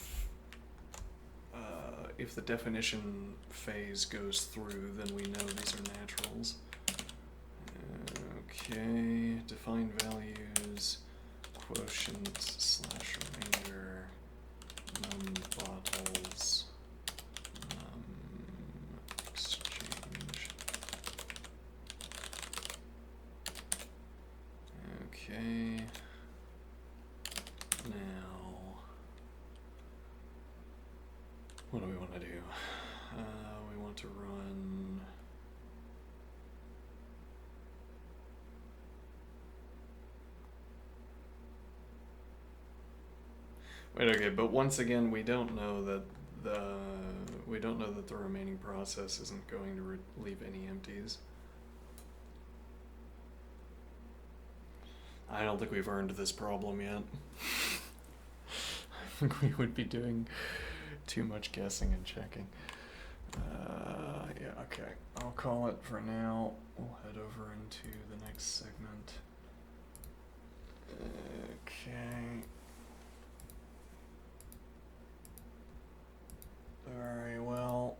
the definition phase goes through, then we know these are naturals. Okay, define values, quotient slash remainder, num bottles, num exchange, Okay. Now, what do we want to do? We want to run. Wait, okay, but once again, we don't know that the remaining process isn't going to leave any empties. I don't think we've earned this problem yet. I think we would be doing too much guessing and checking. Yeah, okay. I'll call it for now. We'll head over into the next segment. Okay. Very well.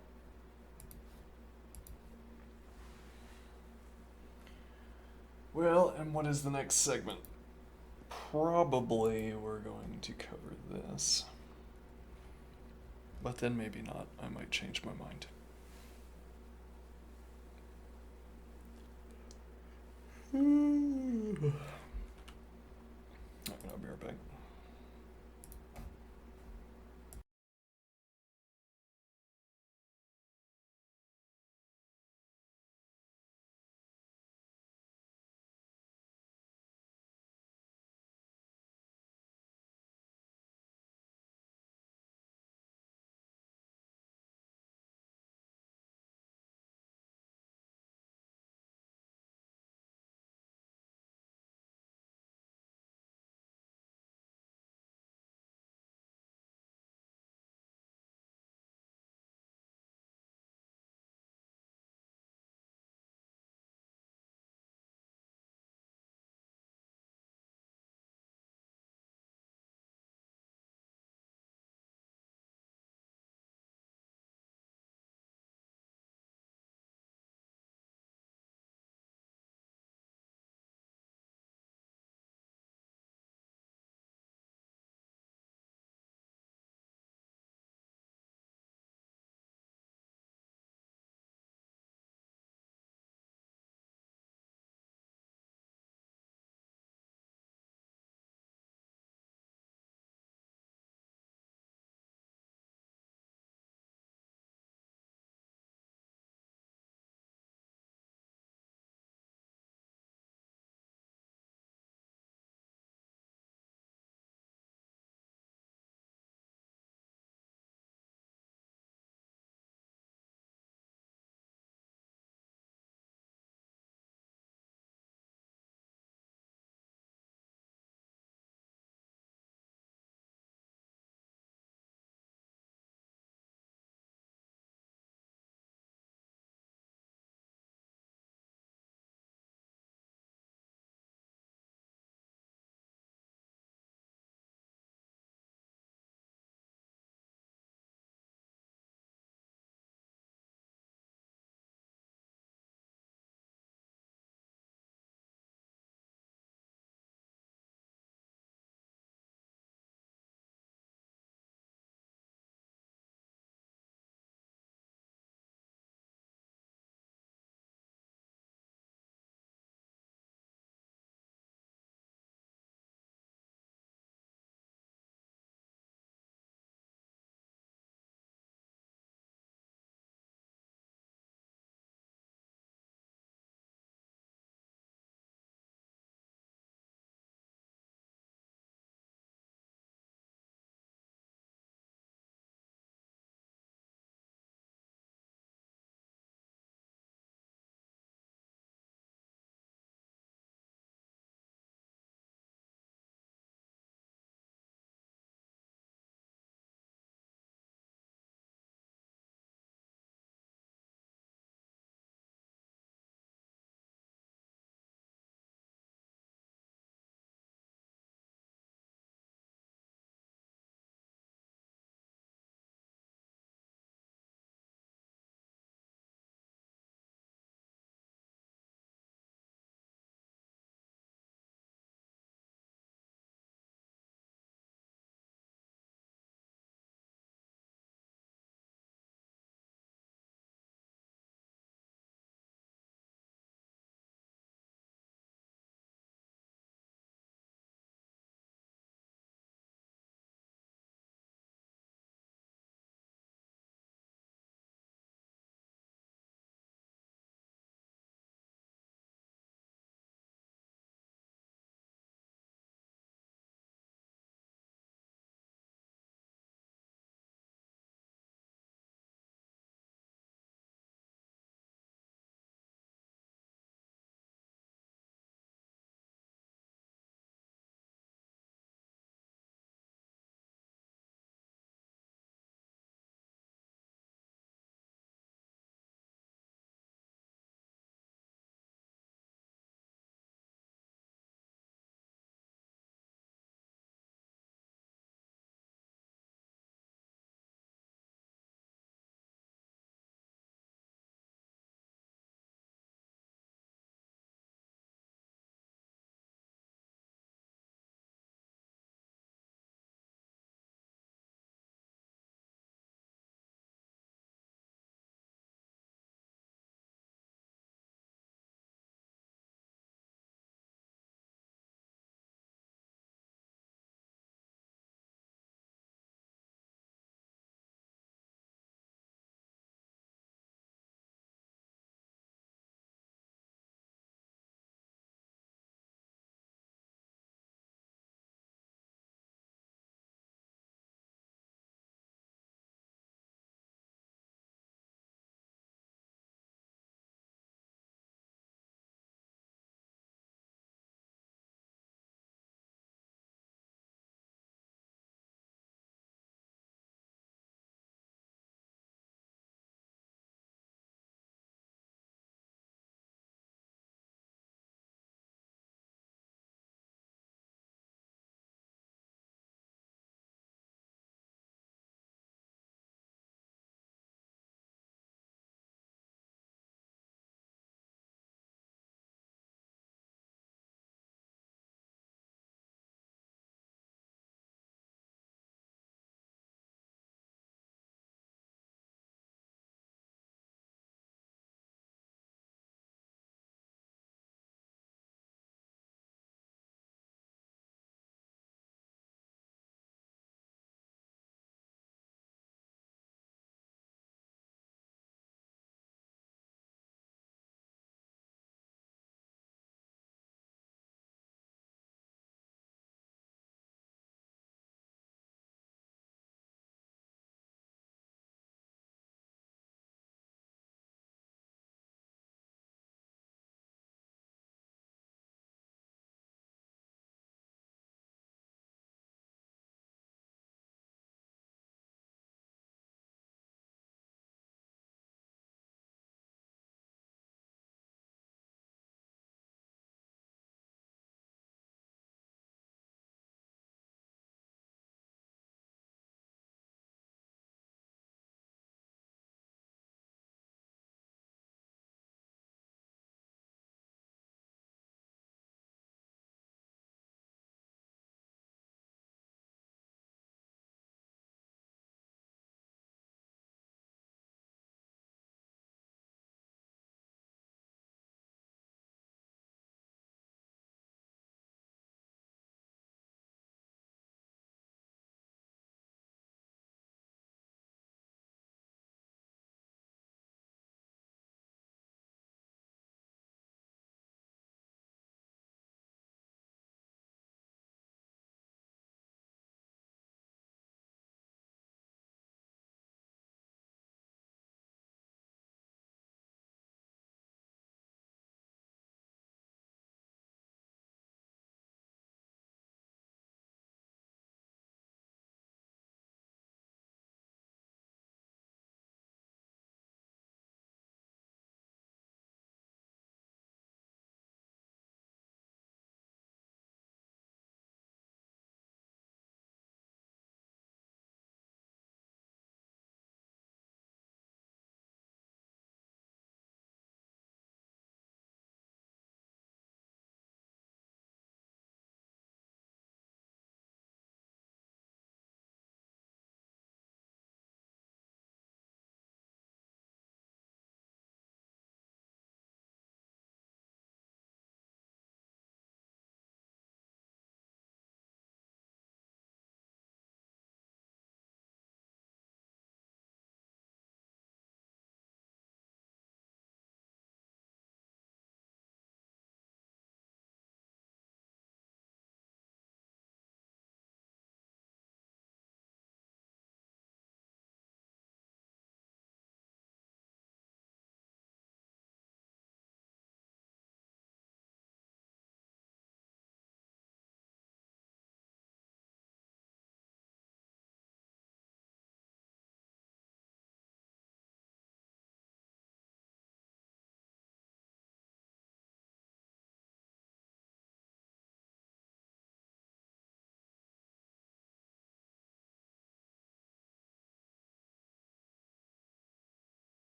Well, and what is the next segment? Probably we're going to cover this. But then maybe not. I might change my mind. I'll be right back.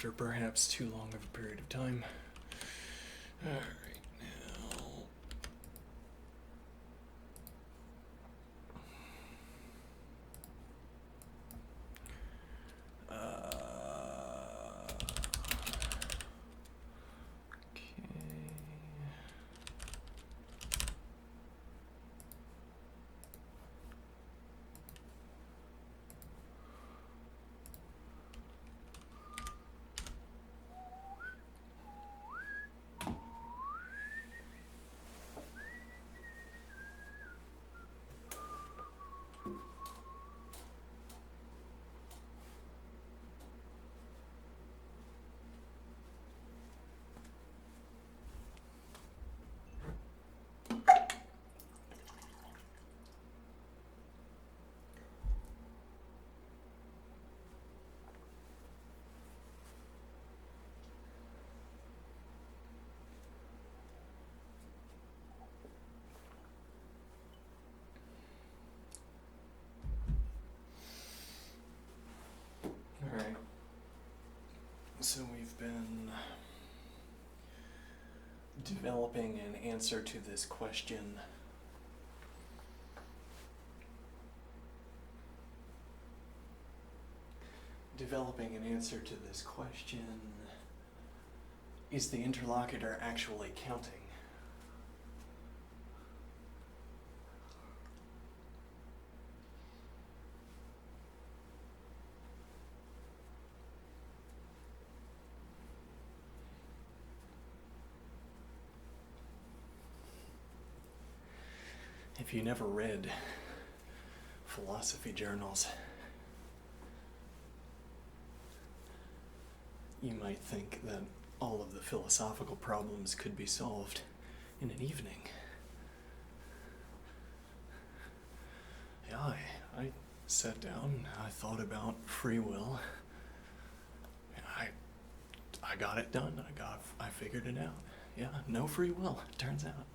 after perhaps too long of a period of time. All right, now. Okay. All right. So we've been developing an answer to this question. Developing an answer to this question. Is the interlocutor actually counting? If you never read philosophy journals, you might think that all of the philosophical problems could be solved in an evening. Yeah, I sat down, I thought about free will. I got it done. I figured it out. Yeah, no free will, it turns out.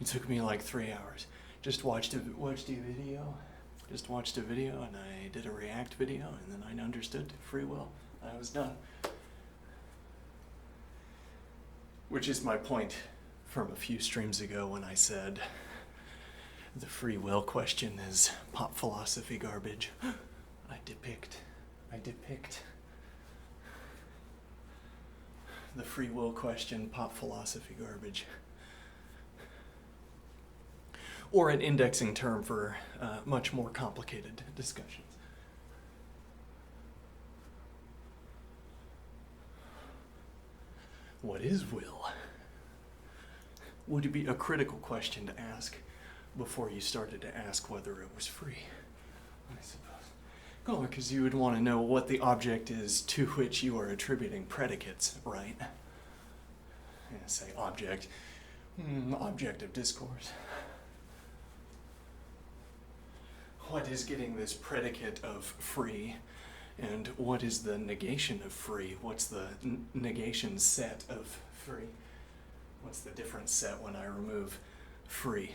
It took me like 3 hours. Just watched a video. Just watched a video and I did a React video and then I understood free will. I was done. Which is my point from a few streams ago when I said the free will question is pop philosophy garbage. I depict the free will question, pop philosophy garbage. Or an indexing term for much more complicated discussions. What is will? Would it be a critical question to ask before you started to ask whether it was free? I suppose. Oh, because you would want to know what the object is to which you are attributing predicates, right? Yeah, say object. Object of discourse. What is getting this predicate of free, and what is the negation of free? What's the negation set of free? What's the different set when I remove free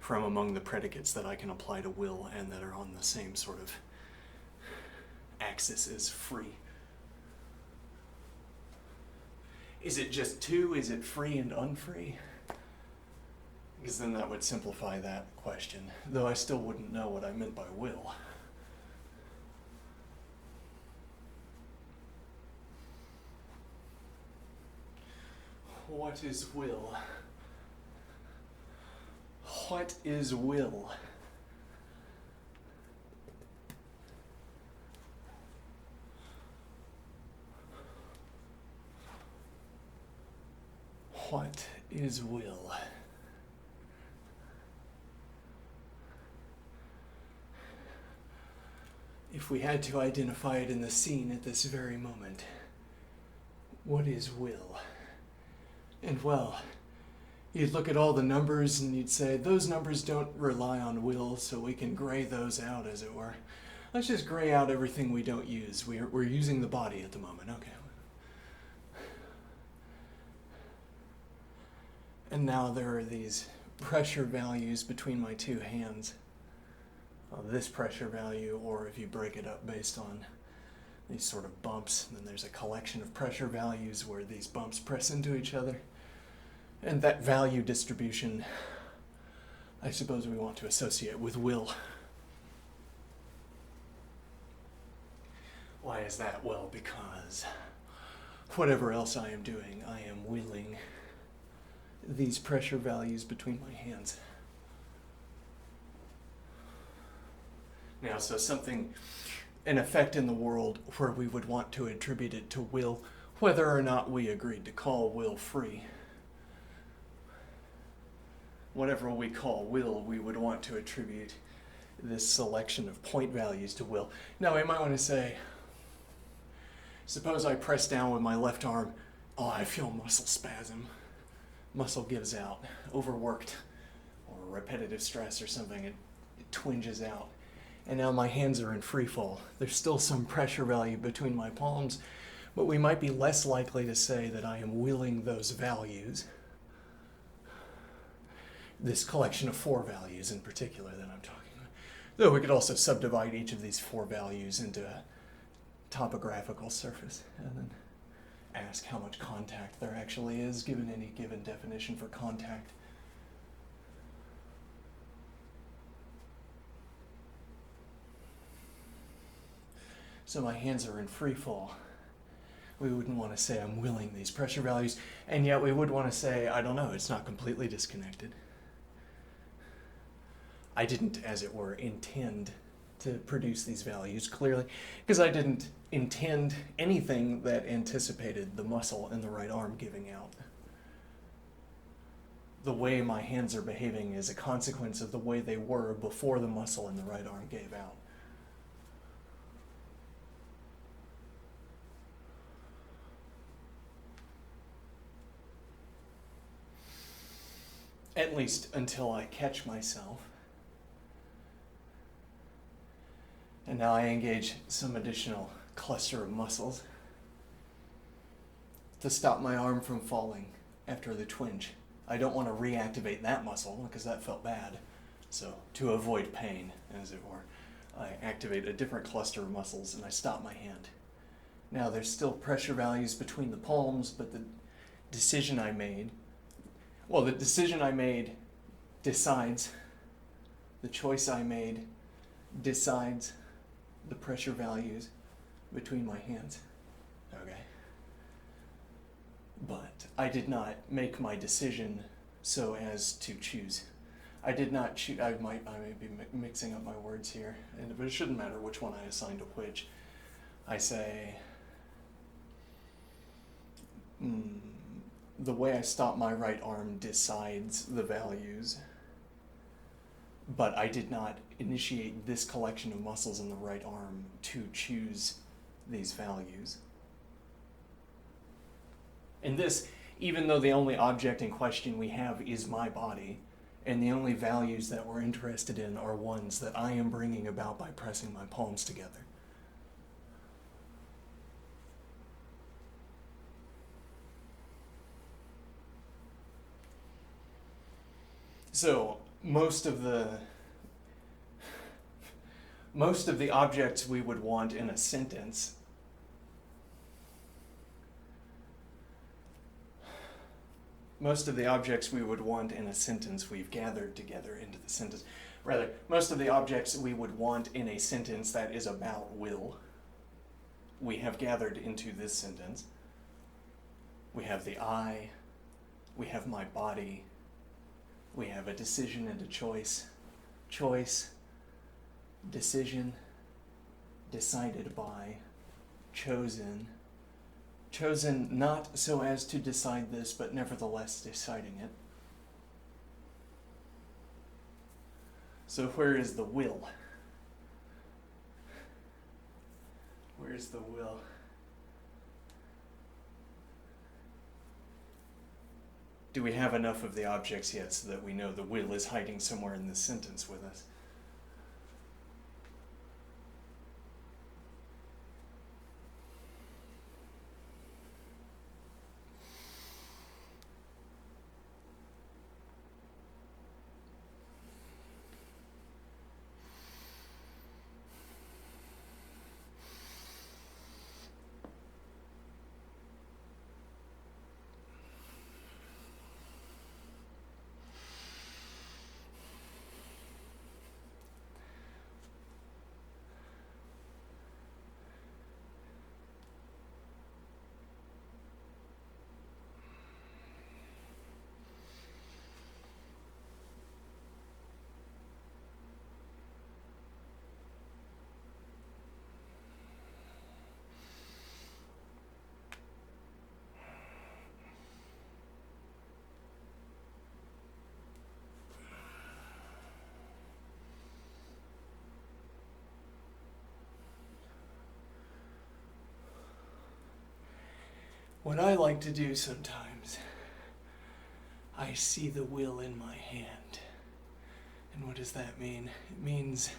from among the predicates that I can apply to will and that are on the same sort of axis as free? Is it just two? Is it free and unfree? Because then that would simplify that question, though I still wouldn't know what I meant by will. What is will? What is will? What is will? If we had to identify it in the scene at this very moment, what is will? And well, you'd look at all the numbers and you'd say, those numbers don't rely on will, so we can gray those out, as it were. Let's just gray out everything we don't use. We're using the body at the moment, okay. And now there are these pressure values between my two hands. this pressure value, or if you break it up based on these sort of bumps, then there's a collection of pressure values where these bumps press into each other. And that value distribution, I suppose we want to associate with will. Why is that? Well, because whatever else I am doing, I am willing these pressure values between my hands. Now, so something, an effect in the world where we would want to attribute it to will, whether or not we agreed to call will free. Whatever we call will, we would want to attribute this selection of point values to will. Now, we might want to say, suppose I press down with my left arm, oh, I feel muscle spasm. Muscle gives out, overworked, or repetitive stress or something, it twinges out. And now my hands are in free fall. There's still some pressure value between my palms, but we might be less likely to say that I am willing those values, this collection of 4 values in particular that I'm talking about. Though we could also subdivide each of these 4 values into a topographical surface and then ask how much contact there actually is given any given definition for contact. So my hands are in free fall. We wouldn't want to say I'm willing these pressure values, and yet we would want to say, I don't know, it's not completely disconnected. I didn't, as it were, intend to produce these values clearly, because I didn't intend anything that anticipated the muscle in the right arm giving out. The way my hands are behaving is a consequence of the way they were before the muscle in the right arm gave out. At least until I catch myself. And now I engage some additional cluster of muscles to stop my arm from falling after the twinge. I don't want to reactivate that muscle because that felt bad. So to avoid pain, as it were, I activate a different cluster of muscles and I stop my hand. Now there's still pressure values between the palms, but the decision I made decides, the choice I made decides the pressure values between my hands. Okay? But I did not make my decision so as to choose. I did not choose. I may be mixing up my words here, but it shouldn't matter which one I assign to which. I say, the way I stop my right arm decides the values, but I did not initiate this collection of muscles in the right arm to choose these values. And this, even though the only object in question we have is my body, and the only values that we're interested in are ones that I am bringing about by pressing my palms together. So, most of the objects we would want in a sentence we've gathered together into the sentence. Rather, most of the objects we would want in a sentence that is about will, we have gathered into this sentence. We have the I, we have my body, we have a decision and a choice. Choice, decision, decided by, chosen. Chosen not so as to decide this, but nevertheless deciding it. So where is the will? Where is the will? Do we have enough of the objects yet so that we know the will is hiding somewhere in this sentence with us? What I like to do sometimes, I see the will in my hand. And what does that mean? It means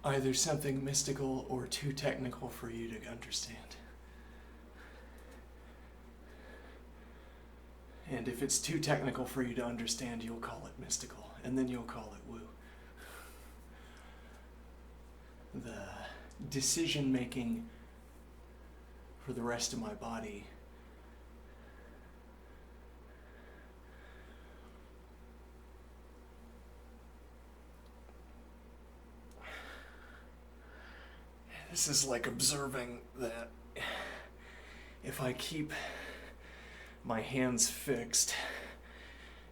either something mystical or too technical for you to understand. And if it's too technical for you to understand, you'll call it mystical, and then you'll call it woo. The decision making for the rest of my body this is like observing that if I keep my hands fixed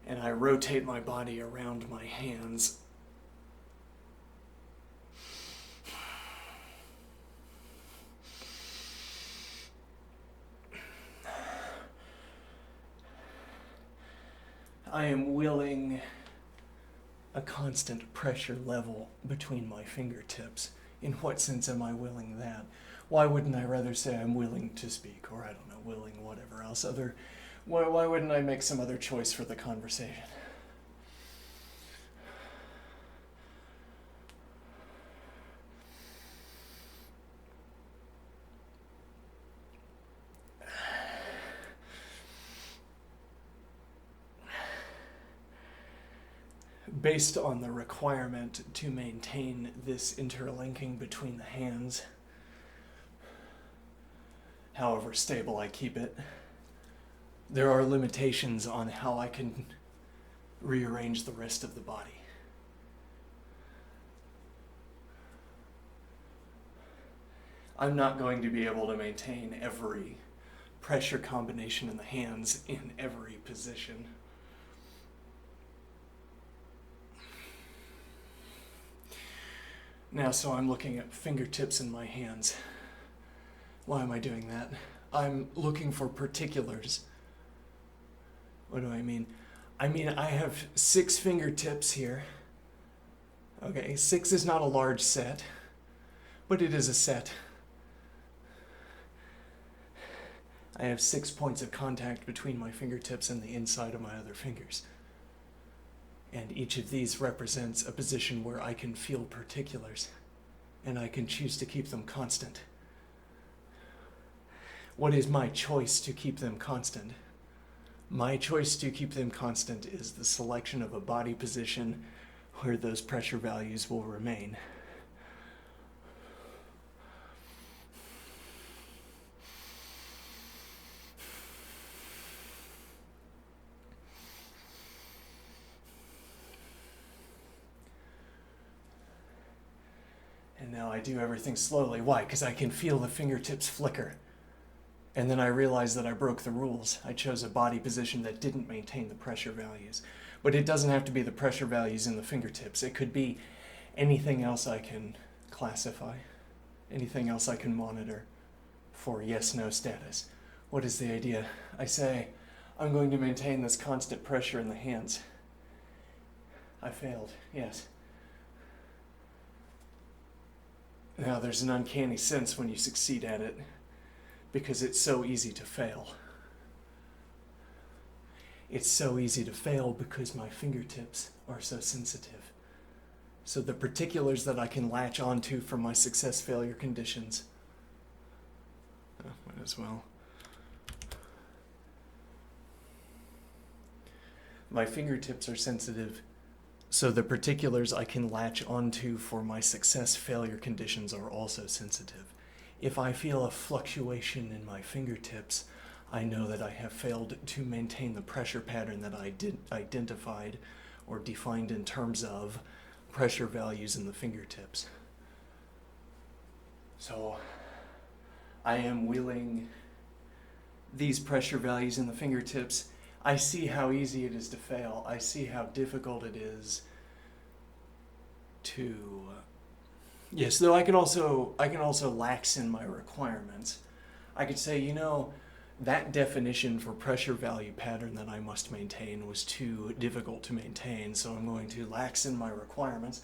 and I rotate my body around my hands, I am willing a constant pressure level between my fingertips. In what sense am I willing that? Why wouldn't I rather say I'm willing to speak, or I don't know, willing whatever else other... Why wouldn't I make some other choice for the conversation? Based on the requirement to maintain this interlinking between the hands, however stable I keep it, there are limitations on how I can rearrange the rest of the body. I'm not going to be able to maintain every pressure combination in the hands in every position. Now, so I'm looking at fingertips in my hands. Why am I doing that? I'm looking for particulars. What do I mean? I mean, I have 6 fingertips here. Okay, 6 is not a large set, but it is a set. I have 6 points of contact between my fingertips and the inside of my other fingers. And each of these represents a position where I can feel particulars, and I can choose to keep them constant. What is my choice to keep them constant? My choice to keep them constant is the selection of a body position where those pressure values will remain. And now I do everything slowly. Why? Because I can feel the fingertips flicker. And then I realize that I broke the rules. I chose a body position that didn't maintain the pressure values. But it doesn't have to be the pressure values in the fingertips. It could be anything else I can classify, anything else I can monitor for yes-no status. What is the idea? I say, I'm going to maintain this constant pressure in the hands. I failed, yes. Now, there's an uncanny sense when you succeed at it, because it's so easy to fail. It's so easy to fail because my fingertips are so sensitive. So the particulars that I can latch onto from my success-failure conditions, might as well. My fingertips are sensitive, so the particulars I can latch onto for my success-failure conditions are also sensitive. If I feel a fluctuation in my fingertips, I know that I have failed to maintain the pressure pattern that I identified or defined in terms of pressure values in the fingertips. So I am willing these pressure values in the fingertips. I see how easy it is to fail. I see how difficult it is to... Yes, though I can also lax in my requirements. I could say, that definition for pressure value pattern that I must maintain was too difficult to maintain, so I'm going to lax in my requirements.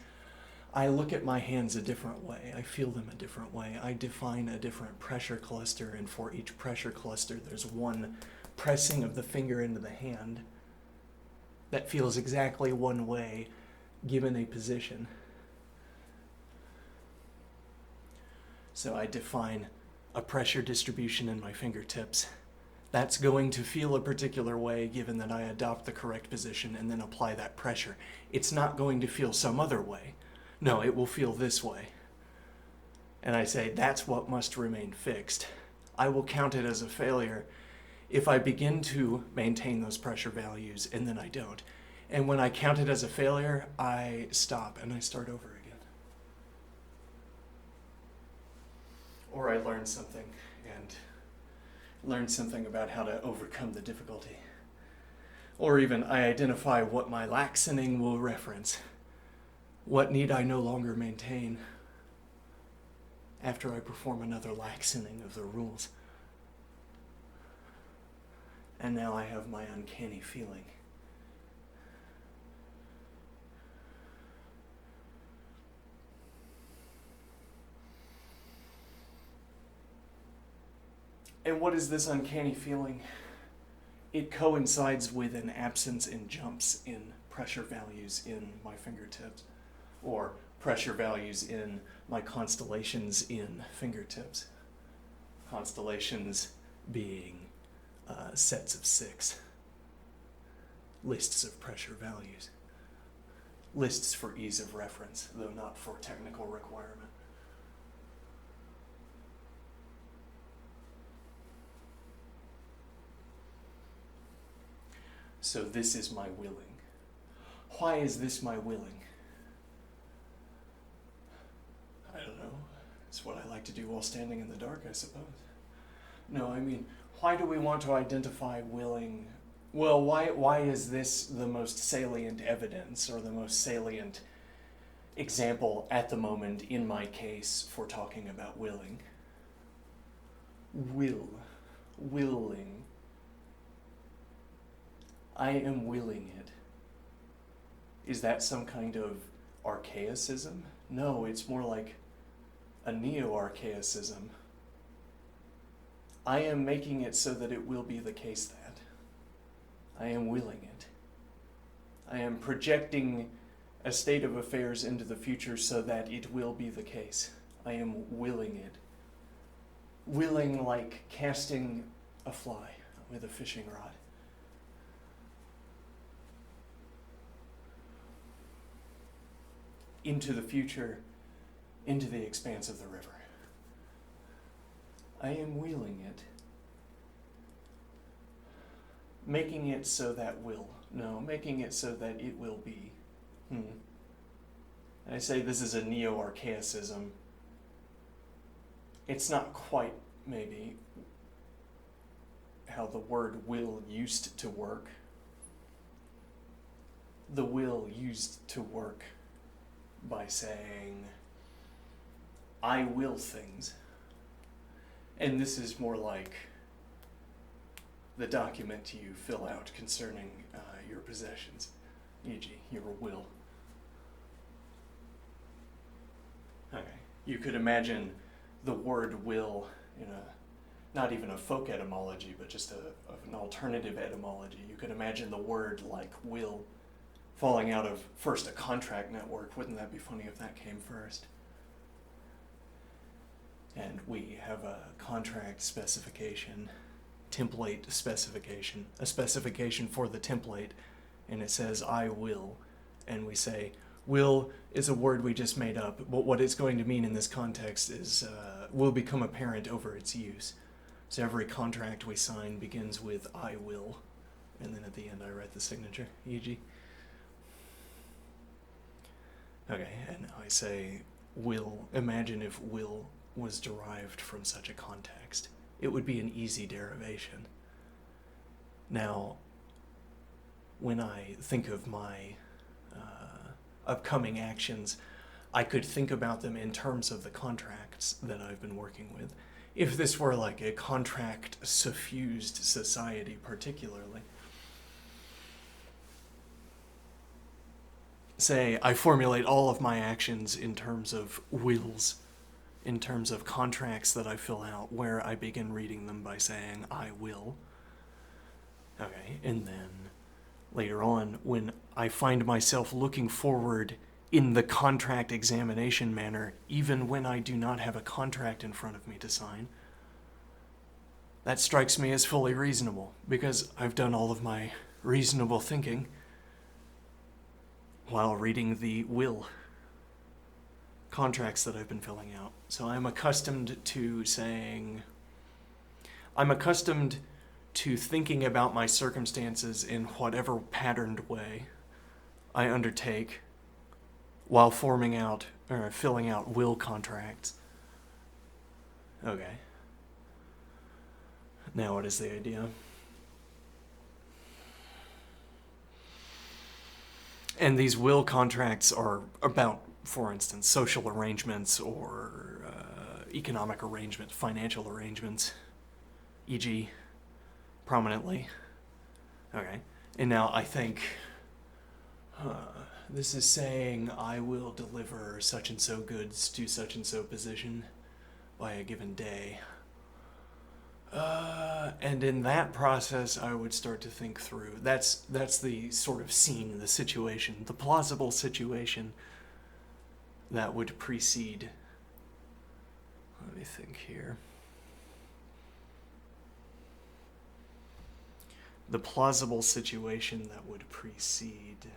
I look at my hands a different way. I feel them a different way. I define a different pressure cluster, and for each pressure cluster, there's one pressing of the finger into the hand that feels exactly one way given a position. So I define a pressure distribution in my fingertips. That's going to feel a particular way given that I adopt the correct position and then apply that pressure. It's not going to feel some other way. No, it will feel this way. And I say that's what must remain fixed. I will count it as a failure if I begin to maintain those pressure values and then I don't. And when I count it as a failure, I stop and I start over again. Or I learn something about how to overcome the difficulty. Or even I identify what my laxening will reference. What need I no longer maintain after I perform another laxening of the rules? And now I have my uncanny feeling. And what is this uncanny feeling? It coincides with an absence in jumps in pressure values in my fingertips, or pressure values in my constellations in fingertips. Constellations being sets of 6. Lists of pressure values. Lists for ease of reference, though not for technical requirement. So this is my willing. Why is this my willing? I don't know. It's what I like to do while standing in the dark, I suppose. No, I mean, why do we want to identify willing? Well, why is this the most salient evidence or the most salient example at the moment in my case for talking about willing? Willing. I am willing it. Is that some kind of archaicism? No, it's more like a neo-archaicism. I am making it so that it will be the case that. I am willing it. I am projecting a state of affairs into the future so that it will be the case. I am willing it. Willing like casting a fly with a fishing rod. Into the future, into the expanse of the river. I am willing it. Making it so that will. No, making it so that it will be. I say this is a neo-archaicism. It's not quite, maybe, how the word will used to work. The will used to work by saying, I will things. And this is more like the document you fill out concerning your possessions, e.g., your will. Okay. You could imagine the word will in not even a folk etymology, but just an alternative etymology. You could imagine the word like will falling out of first a contract network. Wouldn't that be funny if that came first? And we have a contract specification, template specification, a specification for the template, and it says I will, and we say will is a word we just made up, but what it's going to mean in this context is will become apparent over its use. So every contract we sign begins with I will, and then at the end I write the signature, e.g. Okay, and now I say will. Imagine if will was derived from such a context. It would be an easy derivation. Now, when I think of my upcoming actions, I could think about them in terms of the contracts that I've been working with. If this were like a contract-suffused society particularly, say I formulate all of my actions in terms of wills, in terms of contracts that I fill out, where I begin reading them by saying I will. Okay, and then later on, when I find myself looking forward in the contract examination manner, even when I do not have a contract in front of me to sign, that strikes me as fully reasonable, because I've done all of my reasonable thinking while reading the will contracts that I've been filling out. So I'm accustomed to thinking about my circumstances in whatever patterned way I undertake while forming out or filling out will contracts. Okay. Now what is the idea? And these will contracts are about, for instance, social arrangements or economic arrangements, financial arrangements, e.g., prominently. Okay. And now I think, this is saying I will deliver such and so goods to such and so position by a given day. And in that process, I would start to think through. That's the sort of scene, the situation, the plausible situation that would precede. Let me think here. The plausible situation that would precede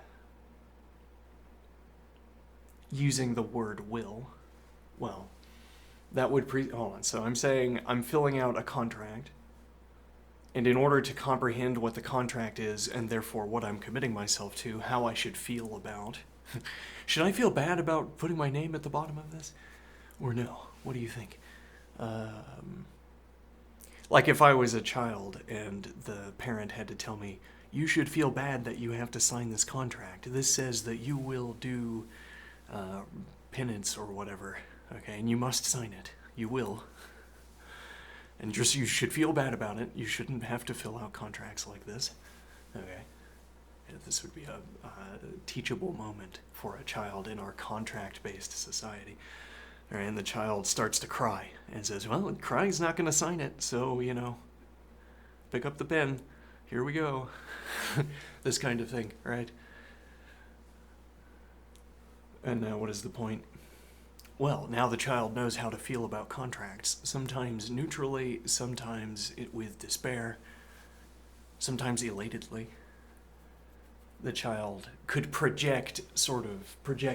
using the word will. Well, that would hold on. So I'm saying I'm filling out a contract, and in order to comprehend what the contract is, and therefore what I'm committing myself to, how I should feel about, should I feel bad about putting my name at the bottom of this? Or no? What do you think? Like if I was a child and the parent had to tell me, you should feel bad that you have to sign this contract. This says that you will do penance or whatever, okay, and you must sign it. You will. And just you should feel bad about it. You shouldn't have to fill out contracts like this. Okay. This would be a teachable moment for a child in our contract-based society. And the child starts to cry and says, well, crying's not going to sign it, so, pick up the pen. Here we go. This kind of thing, right? And now what is the point? Well, now the child knows how to feel about contracts, sometimes neutrally, sometimes with despair, sometimes elatedly. The child could project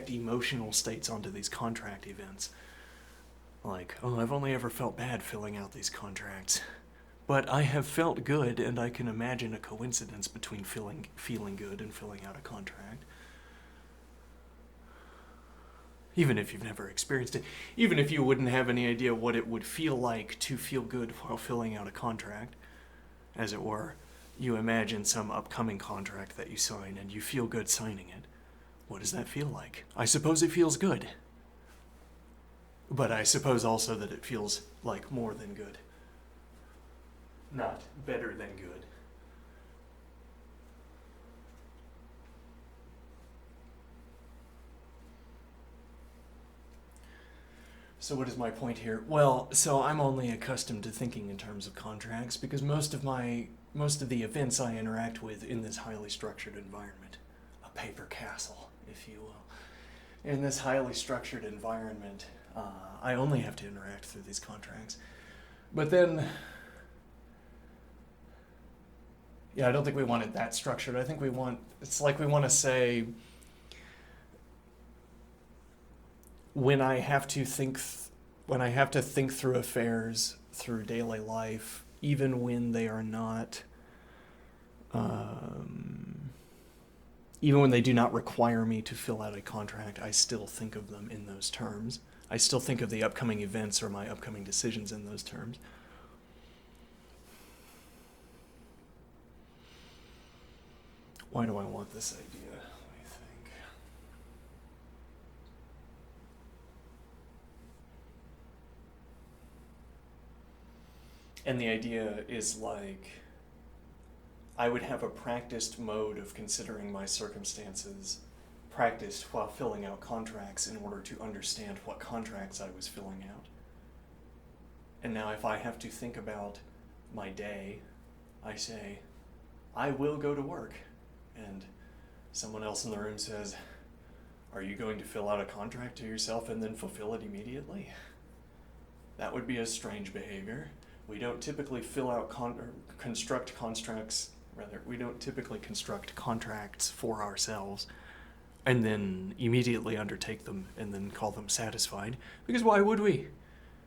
emotional states onto these contract events. Like, oh, I've only ever felt bad filling out these contracts. But I have felt good, and I can imagine a coincidence between feeling good and filling out a contract. Even if you've never experienced it. Even if you wouldn't have any idea what it would feel like to feel good while filling out a contract, as it were. You imagine some upcoming contract that you sign, and you feel good signing it. What does that feel like? I suppose it feels good. But I suppose also that it feels like more than good. Not better than good. So what is my point here? Well, so I'm only accustomed to thinking in terms of contracts because most of the events I interact with in this highly structured environment, a paper castle, if you will. In this highly structured environment, I only have to interact through these contracts. But then, I don't think we want it that structured. I think it's like we want to say, when I have to think through affairs, through daily life, even when they are not, even when they do not require me to fill out a contract, I still think of them in those terms. I still think of the upcoming events or my upcoming decisions in those terms. Why do I want this idea? Let me think. And the idea is like, I would have a practiced mode of considering my circumstances practiced while filling out contracts in order to understand what contracts I was filling out. And now if I have to think about my day, I say, I will go to work. And someone else in the room says, are you going to fill out a contract to yourself and then fulfill it immediately? That would be a strange behavior. We don't typically construct contracts for ourselves and then immediately undertake them and then call them satisfied. Because why would we?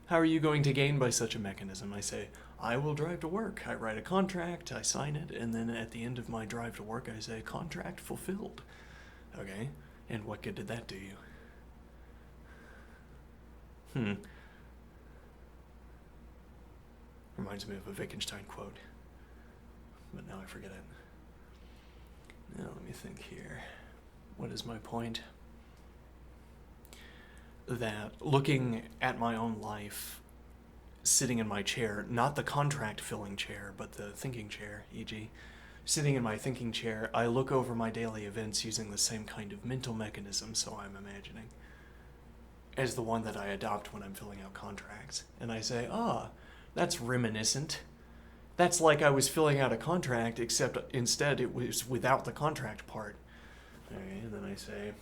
How are you going to gain by such a mechanism? I say, I will drive to work. I write a contract, I sign it, and then at the end of my drive to work, I say, contract fulfilled. Okay? And what good did that do you? Reminds me of a Wittgenstein quote. But now I forget it. Now let me think here. What is my point? That looking at my own life, sitting in my chair, not the contract-filling chair, but the thinking chair, e.g., sitting in my thinking chair, I look over my daily events using the same kind of mental mechanism, so I'm imagining, as the one that I adopt when I'm filling out contracts. And I say, that's reminiscent. That's like I was filling out a contract, except instead it was without the contract part. Okay, and then I say,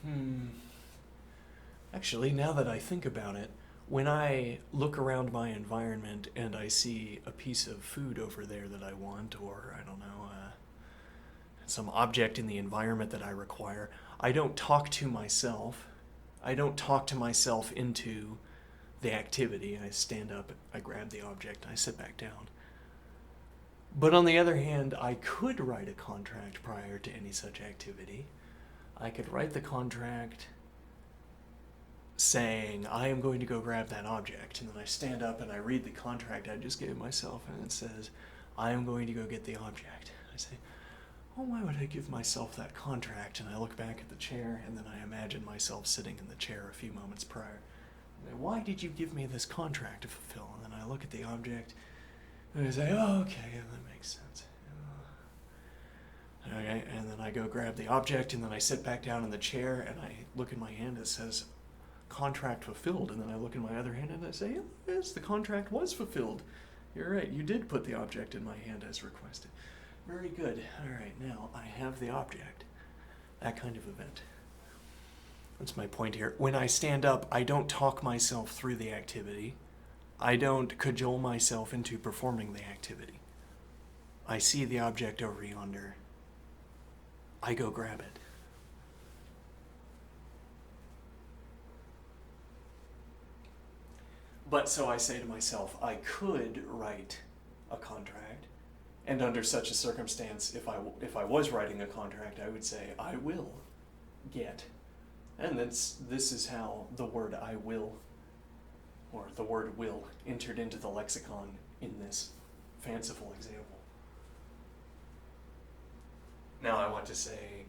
actually, now that I think about it, when I look around my environment and I see a piece of food over there that I want, or I don't know, some object in the environment that I require, I don't talk to myself. I don't talk to myself into the activity. I stand up, I grab the object, I sit back down. But on the other hand, I could write a contract prior to any such activity. I could write the contract saying, I am going to go grab that object, and then I stand up and I read the contract I just gave myself, and it says, I am going to go get the object. I say, why would I give myself that contract? And I look back at the chair, and then I imagine myself sitting in the chair a few moments prior. Why did you give me this contract to fulfill? And then I look at the object, and I say, okay, yeah, that makes sense. Okay, and then I go grab the object, and then I sit back down in the chair, and I look in my hand, it says, contract fulfilled. And then I look in my other hand, and I say, yes, the contract was fulfilled. You're right, you did put the object in my hand as requested. Very good. All right, now I have the object. That kind of event. That's my point here. When I stand up, I don't talk myself through the activity. I don't cajole myself into performing the activity. I see the object over yonder. I go grab it. But so I say to myself, I could write a contract, and under such a circumstance, if I was writing a contract, I would say, I will get. And this is how the word I will, or the word will, entered into the lexicon in this fanciful example. Now I want to say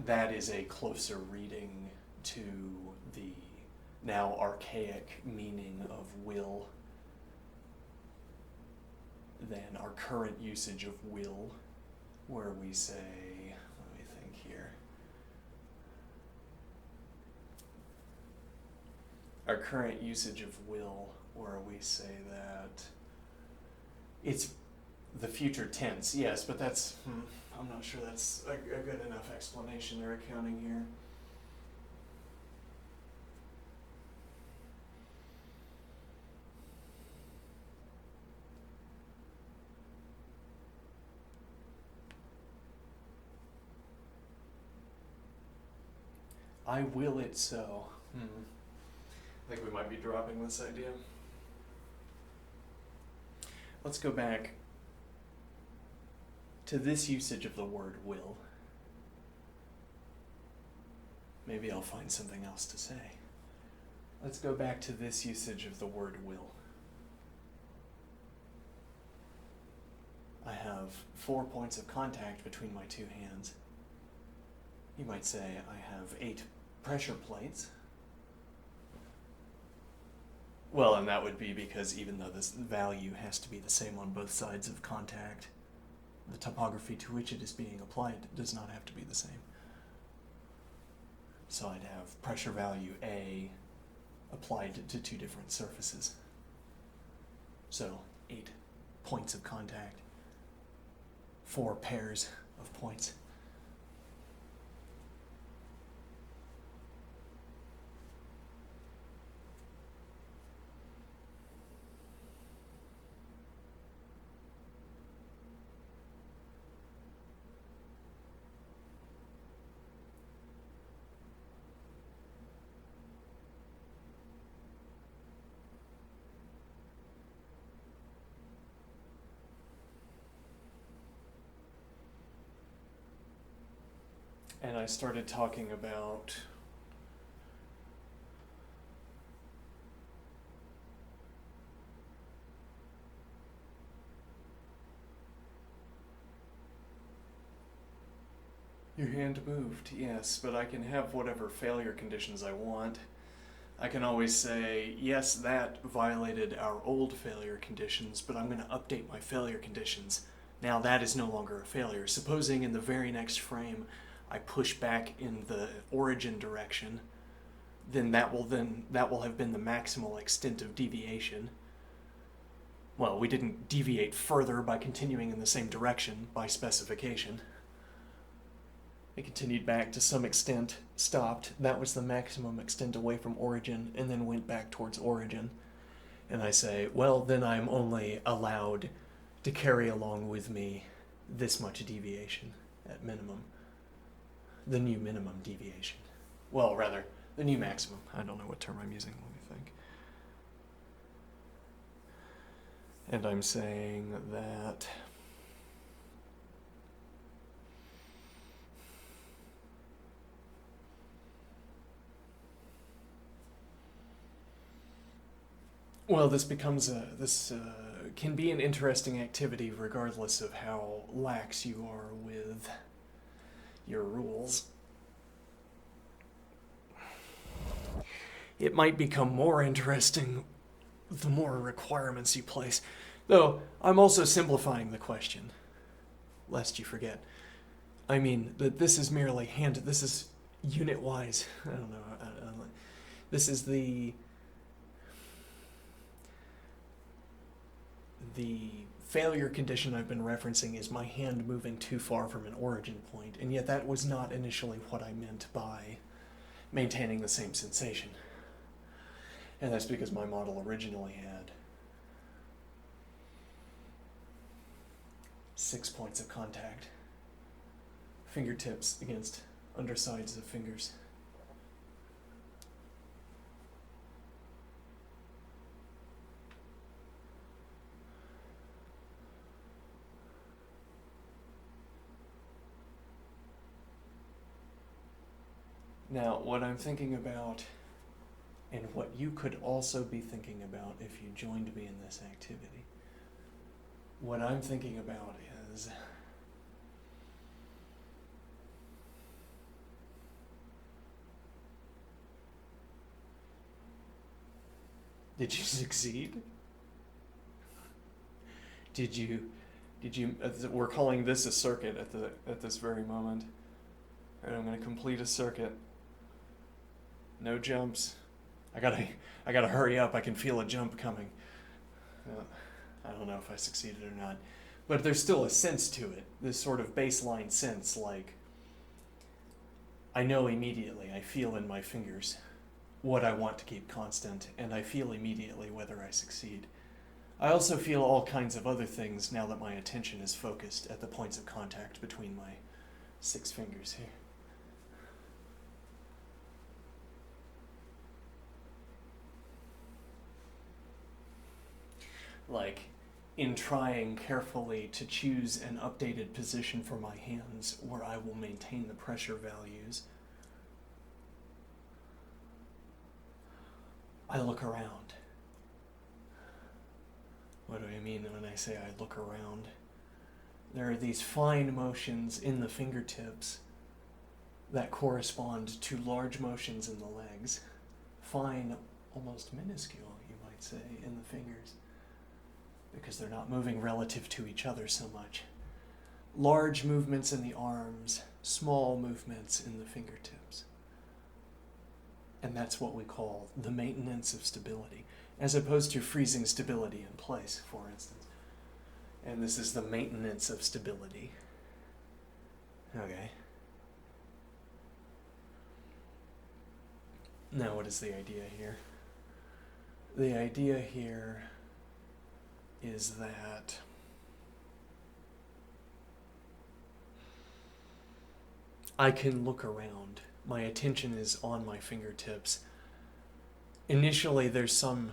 that is a closer reading to the now archaic meaning of will than our current usage of will, where we say, let me think here. Our current usage of will, where we say that it's the future tense, yes, but that's, I'm not sure that's a good enough explanation or accounting here. I will it so. I think we might be dropping this idea. Let's go back to this usage of the word will. Maybe I'll find something else to say. Let's go back to this usage of the word will. I have 4 points of contact between my two hands. You might say I have 8 pressure plates. Well, and that would be because even though this value has to be the same on both sides of contact, the topography to which it is being applied does not have to be the same. So I'd have pressure value A applied to two different surfaces. So 8 points of contact, 4 pairs of points. And I started talking about your hand moved, yes, but I can have whatever failure conditions I want. I can always say, yes, that violated our old failure conditions, but I'm going to update my failure conditions. Now that is no longer a failure. Supposing in the very next frame I push back in the origin direction, then that will have been the maximal extent of deviation. Well, we didn't deviate further by continuing in the same direction by specification. It continued back to some extent, stopped. That was the maximum extent away from origin, and then went back towards origin. And I say, well, then I'm only allowed to carry along with me this much deviation at minimum. The new minimum deviation. Well, rather, the new maximum. I don't know what term I'm using, let me think. And I'm saying that well, this can be an interesting activity regardless of how lax you are with your rules. It might become more interesting the more requirements you place. Though, I'm also simplifying the question, lest you forget. I mean, that this is merely this is unit-wise. I don't know. This is the failure condition I've been referencing is my hand moving too far from an origin point, and yet that was not initially what I meant by maintaining the same sensation. And that's because my model originally had 6 points of contact, fingertips against undersides of fingers. Now, what I'm thinking about, and what you could also be thinking about if you joined me in this activity, what I'm thinking about is did you succeed? Did you we're calling this a circuit at this very moment. All right, I'm going to complete a circuit. No jumps. I gotta hurry up. I can feel a jump coming. I don't know if I succeeded or not, but there's still a sense to it. This sort of baseline sense, like I know immediately. I feel in my fingers what I want to keep constant, and I feel immediately whether I succeed. I also feel all kinds of other things now that my attention is focused at the points of contact between my 6 fingers here. Like, in trying carefully to choose an updated position for my hands where I will maintain the pressure values, I look around. What do I mean when I say I look around? There are these fine motions in the fingertips that correspond to large motions in the legs. Fine, almost minuscule, you might say, in the fingers, because they're not moving relative to each other so much. Large movements in the arms, small movements in the fingertips. And that's what we call the maintenance of stability, as opposed to freezing stability in place, for instance. And this is the maintenance of stability. Okay. Now, what is the idea here? The idea here is that I can look around. My attention is on my fingertips. Initially, there's some...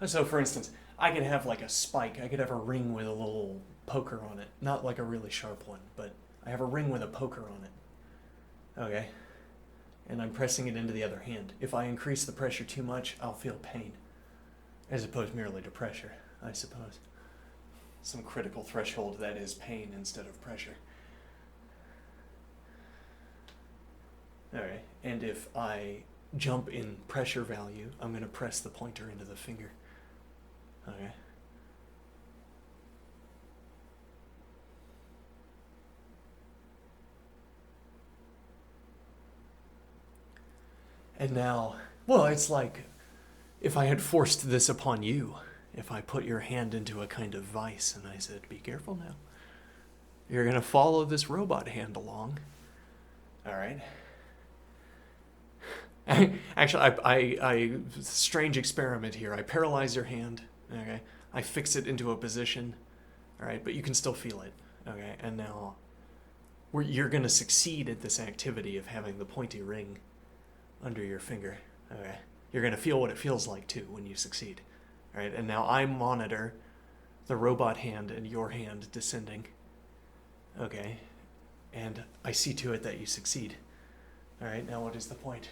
So, for instance, I could have like a spike. I could have a ring with a little poker on it. Not like a really sharp one, but I have a ring with a poker on it. Okay? And I'm pressing it into the other hand. If I increase the pressure too much, I'll feel pain. As opposed merely to pressure, I suppose. Some critical threshold that is pain instead of pressure. Alright, and if I jump in pressure value, I'm going to press the pointer into the finger. Okay. And now, well, it's like if I had forced this upon you, if I put your hand into a kind of vice and I said, be careful now. You're going to follow this robot hand along. All right. Actually, I strange experiment here. I paralyze your hand. Okay. I fix it into a position. All right. But you can still feel it. Okay. And now you're going to succeed at this activity of having the pointy ring under your finger. Okay. You're going to feel what it feels like, too, when you succeed. All right, and now I monitor the robot hand and your hand descending. Okay, and I see to it that you succeed. All right, now what is the point?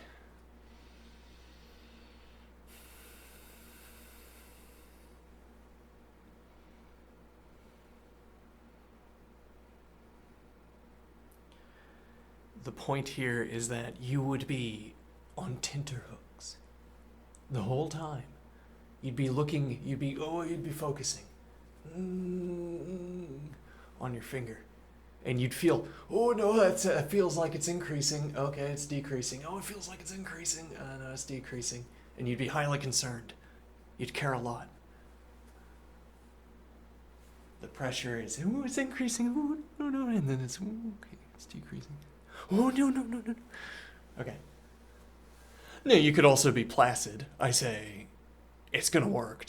The point here is that you would be on tenterhooks the whole time. You'd be looking, you'd be focusing on your finger. And you'd feel, oh no, that feels like it's increasing. Okay, it's decreasing. Oh, it feels like it's increasing. No, it's decreasing. And you'd be highly concerned. You'd care a lot. The pressure is, oh, it's increasing. Oh, no. And then it's, oh, okay, it's decreasing. Oh, no. Okay. Now, you could also be placid. I say, it's going to work.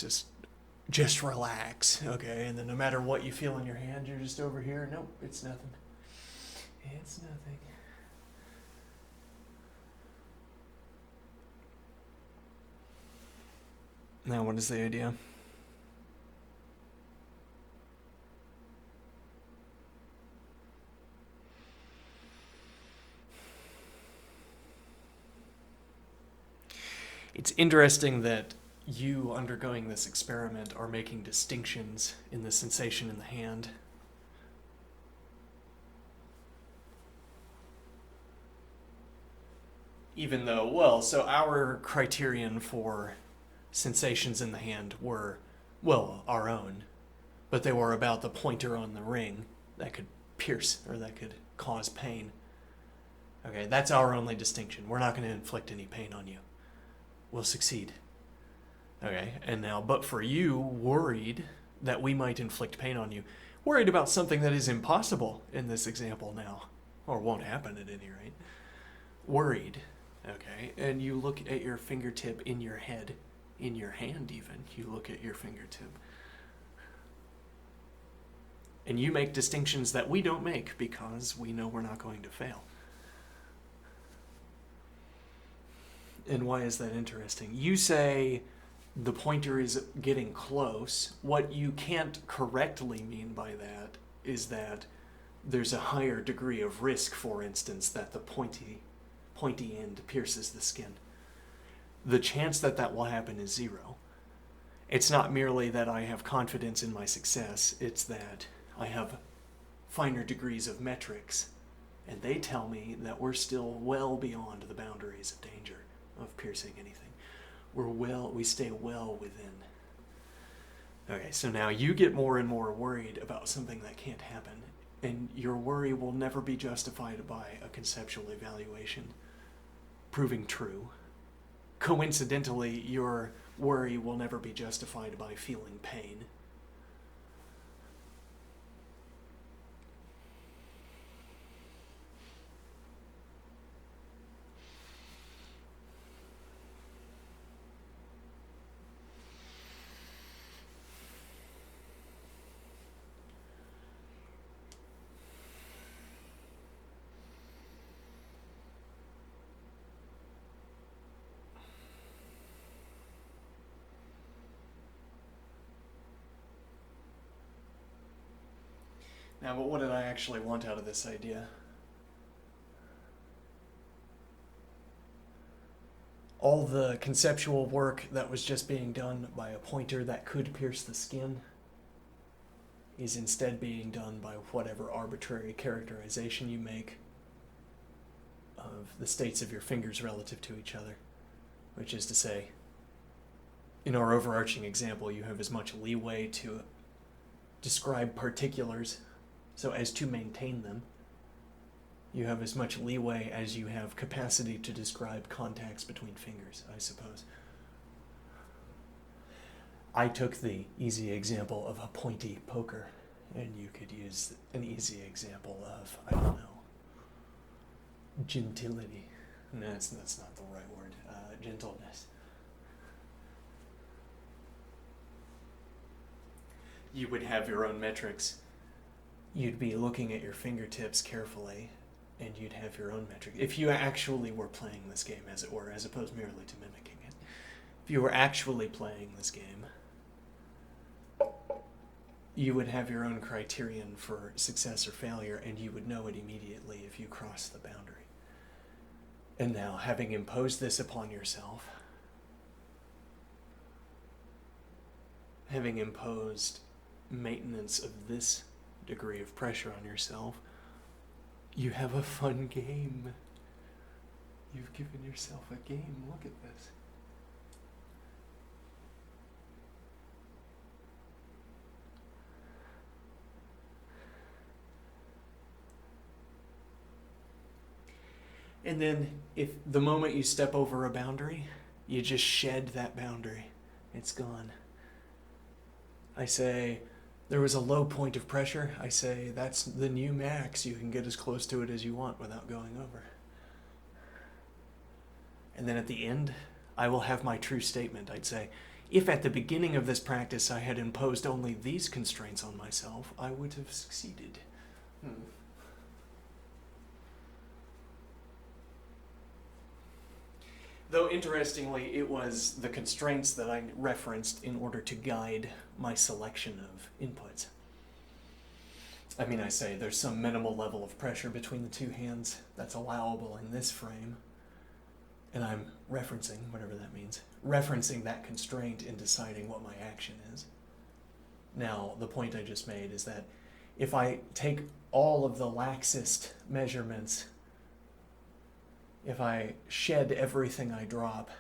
Just relax, okay? And then no matter what you feel in your hand, you're just over here. Nope, it's nothing. It's nothing. Now, what is the idea? It's interesting that you undergoing this experiment are making distinctions in the sensation in the hand. Even though, well, so our criterion for sensations in the hand were, well, our own, but they were about the pointer on the ring that could pierce or that could cause pain. Okay, that's our only distinction. We're not going to inflict any pain on you. We'll succeed. Okay, and now, but for you, worried that we might inflict pain on you, worried about something that is impossible in this example now, or won't happen at any rate, worried, okay, and you look at your fingertip in your head, in your hand even, you look at your fingertip, and you make distinctions that we don't make because we know we're not going to fail. And why is that interesting? You say the pointer is getting close. What you can't correctly mean by that is that there's a higher degree of risk, for instance, that the pointy end pierces the skin. The chance that that will happen is zero. It's not merely that I have confidence in my success, it's that I have finer degrees of metrics, and they tell me that we're still well beyond the boundaries of danger of piercing anything. We stay well within. Okay, so now you get more and more worried about something that can't happen, and your worry will never be justified by a conceptual evaluation proving true. coincidentally, your worry will never be justified by feeling pain. Now, but what did I actually want out of this idea? All the conceptual work that was just being done by a pointer that could pierce the skin is instead being done by whatever arbitrary characterization you make of the states of your fingers relative to each other. Which is to say, in our overarching example, you have as much leeway to describe particulars so as to maintain them. You have as much leeway as you have capacity to describe contacts between fingers, I suppose. I took the easy example of a pointy poker, and you could use an easy example of, I don't know, gentility. No, that's not the right word. Gentleness. You would have your own metrics. You'd be looking at your fingertips carefully, and you'd have your own metric. If you actually were playing this game, as it were, as opposed merely to mimicking it. If you were actually playing this game, you would have your own criterion for success or failure, and you would know it immediately if you crossed the boundary. And now, having imposed this upon yourself, having imposed maintenance of this degree of pressure on yourself, you have a fun game. You've given yourself a game. Look at this. And then, if the moment you step over a boundary, you just shed that boundary. It's gone. I say, there was a low point of pressure. I say, that's the new max. You can get as close to it as you want without going over. And then at the end, I will have my true statement. I'd say, if at the beginning of this practice I had imposed only these constraints on myself, I would have succeeded. Though, interestingly, it was the constraints that I referenced in order to guide my selection of inputs. I mean, I say there's some minimal level of pressure between the two hands that's allowable in this frame, and I'm referencing, whatever that means, referencing that constraint in deciding what my action is. Now, the point I just made is that if I take all of the laxist measurements, if I shed everything I drop,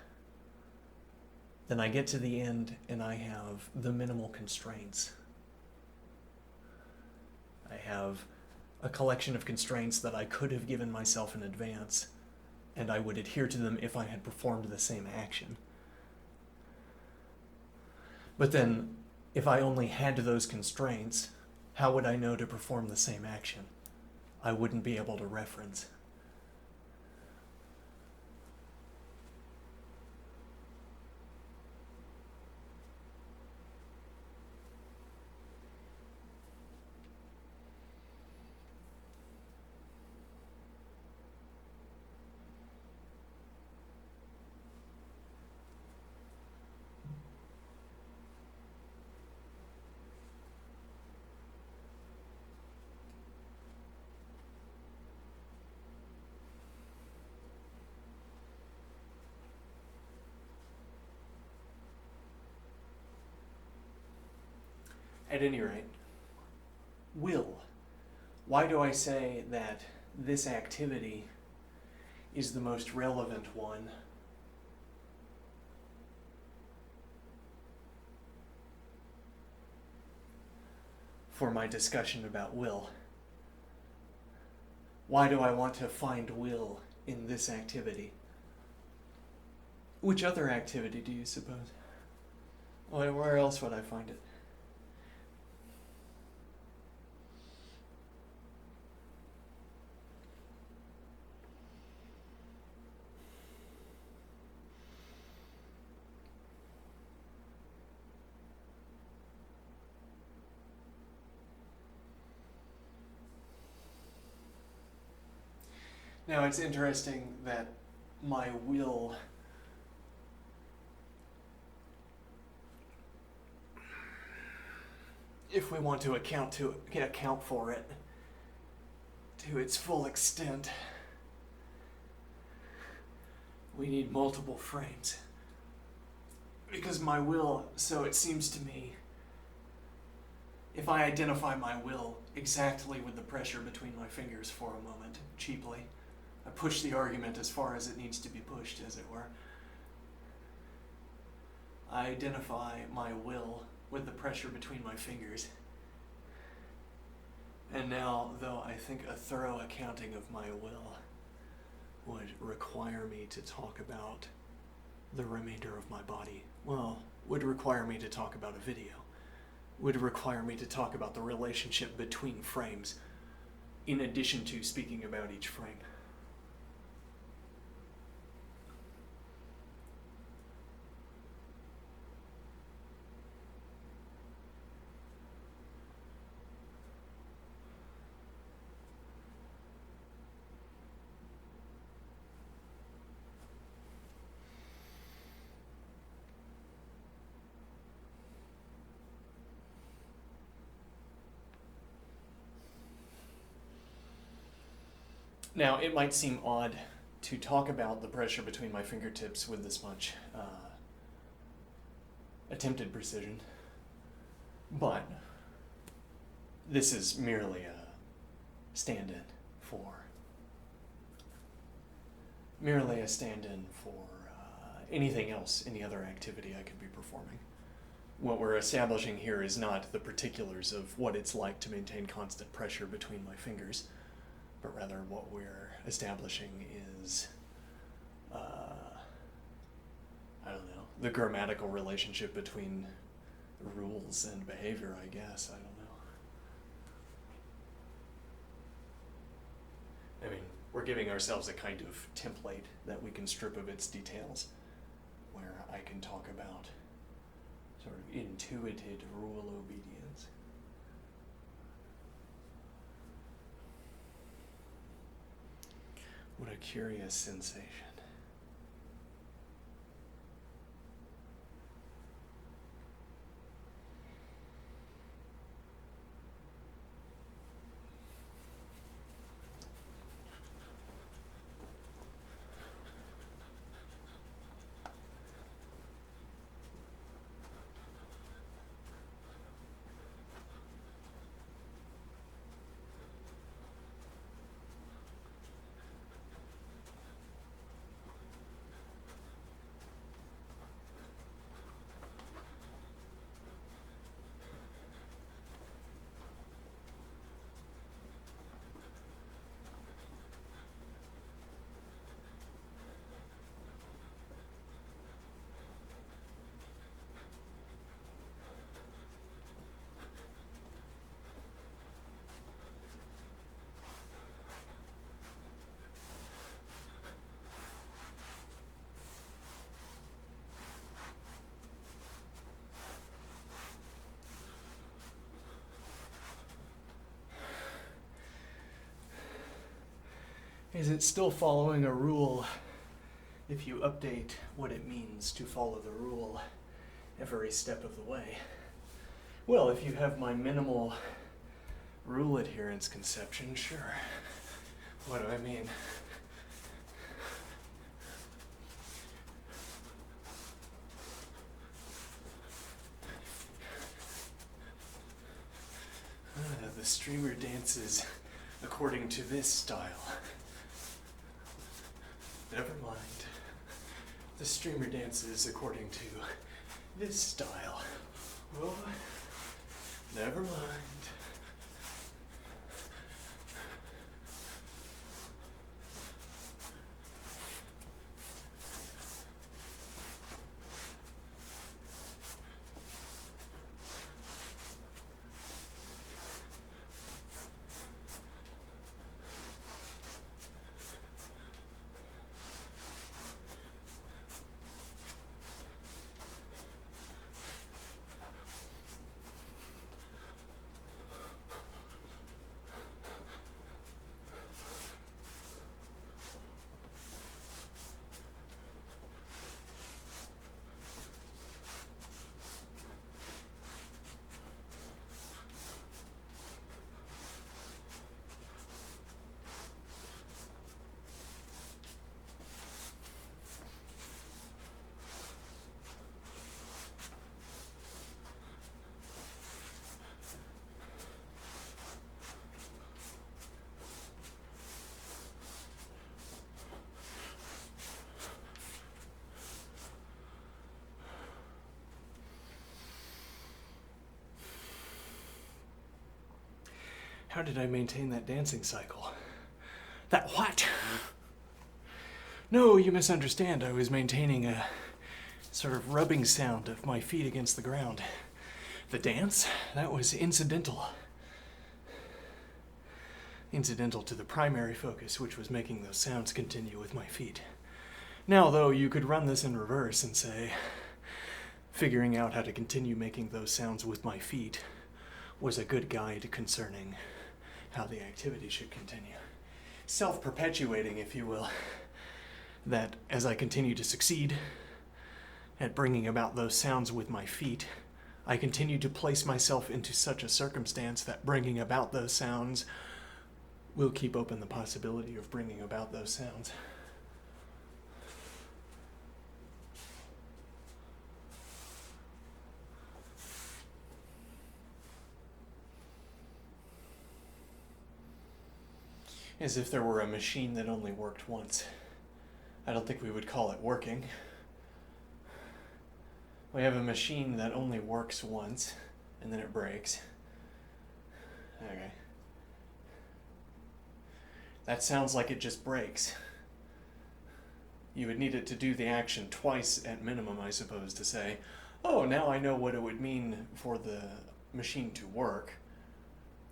then I get to the end and I have the minimal constraints. I have a collection of constraints that I could have given myself in advance, and I would adhere to them if I had performed the same action. But then, if I only had those constraints, how would I know to perform the same action? I wouldn't be able to reference. At any rate, will. Why do I say that this activity is the most relevant one? For my discussion about will. Why do I want to find will in this activity? Which other activity do you suppose? Where else would I find it? Now, it's interesting that my will if we want to account for it to its full extent, we need multiple frames. Because my will, so it seems to me, if I identify my will exactly with the pressure between my fingers for a moment, cheaply, I push the argument as far as it needs to be pushed, as it were. I identify my will with the pressure between my fingers. And now, though I think a thorough accounting of my will would require me to talk about the remainder of my body, would require me to talk about a video, would require me to talk about the relationship between frames, in addition to speaking about each frame. Now, it might seem odd to talk about the pressure between my fingertips with this much attempted precision, but this is merely a stand-in for anything else, any other activity I could be performing. What we're establishing here is not the particulars of what it's like to maintain constant pressure between my fingers, but rather what we're establishing is, the grammatical relationship between rules and behavior, I guess. I don't know. I mean, we're giving ourselves a kind of template that we can strip of its details, where I can talk about sort of intuited rule obedience. What a curious sensation. Is it still following a rule if you update what it means to follow the rule every step of the way? Well, if you have my minimal rule adherence conception, sure. What do I mean? The streamer dances according to this style. Never mind. The streamer dances according to this style. Oh, never mind. How did I maintain that dancing cycle? That what? No, you misunderstand. I was maintaining a sort of rubbing sound of my feet against the ground. The dance, that was incidental. Incidental to the primary focus, which was making those sounds continue with my feet. Now, though, you could run this in reverse and say, figuring out how to continue making those sounds with my feet was a good guide concerning how the activity should continue. Self-perpetuating, if you will, that as I continue to succeed at bringing about those sounds with my feet, I continue to place myself into such a circumstance that bringing about those sounds will keep open the possibility of bringing about those sounds. As if there were a machine that only worked once. I don't think we would call it working. We have a machine that only works once, and then it breaks. Okay. That sounds like it just breaks. You would need it to do the action twice at minimum, I suppose, to say, oh, now I know what it would mean for the machine to work.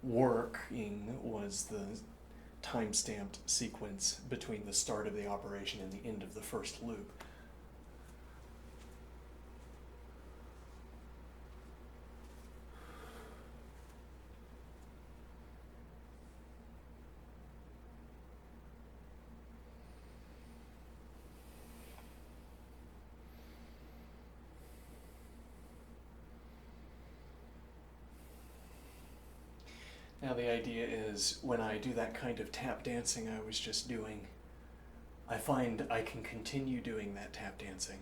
Working was the time-stamped sequence between the start of the operation and the end of the first loop. Now the idea is, when I do that kind of tap dancing I was just doing, I find I can continue doing that tap dancing.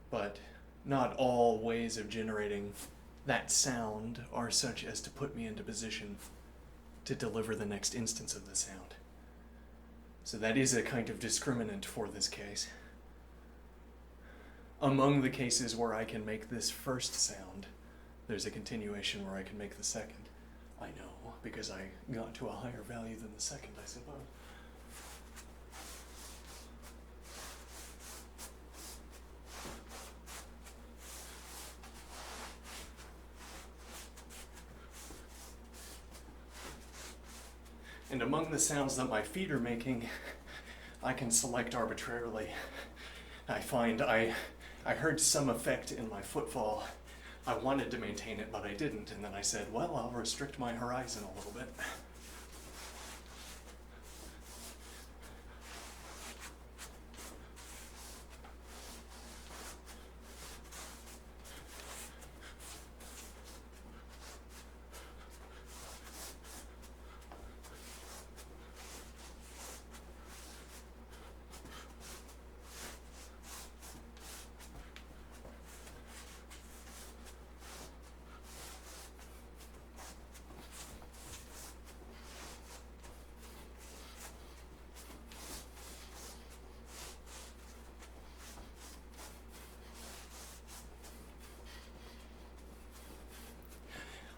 But not all ways of generating that sound are such as to put me into position to deliver the next instance of the sound. So that is a kind of discriminant for this case. Among the cases where I can make this first sound, there's a continuation where I can make the second. I know, because I got to a higher value than the second, I suppose. And among the sounds that my feet are making, I can select arbitrarily. I find I heard some effect in my footfall. I wanted to maintain it, but I didn't, and then I said, well, I'll restrict my horizon a little bit.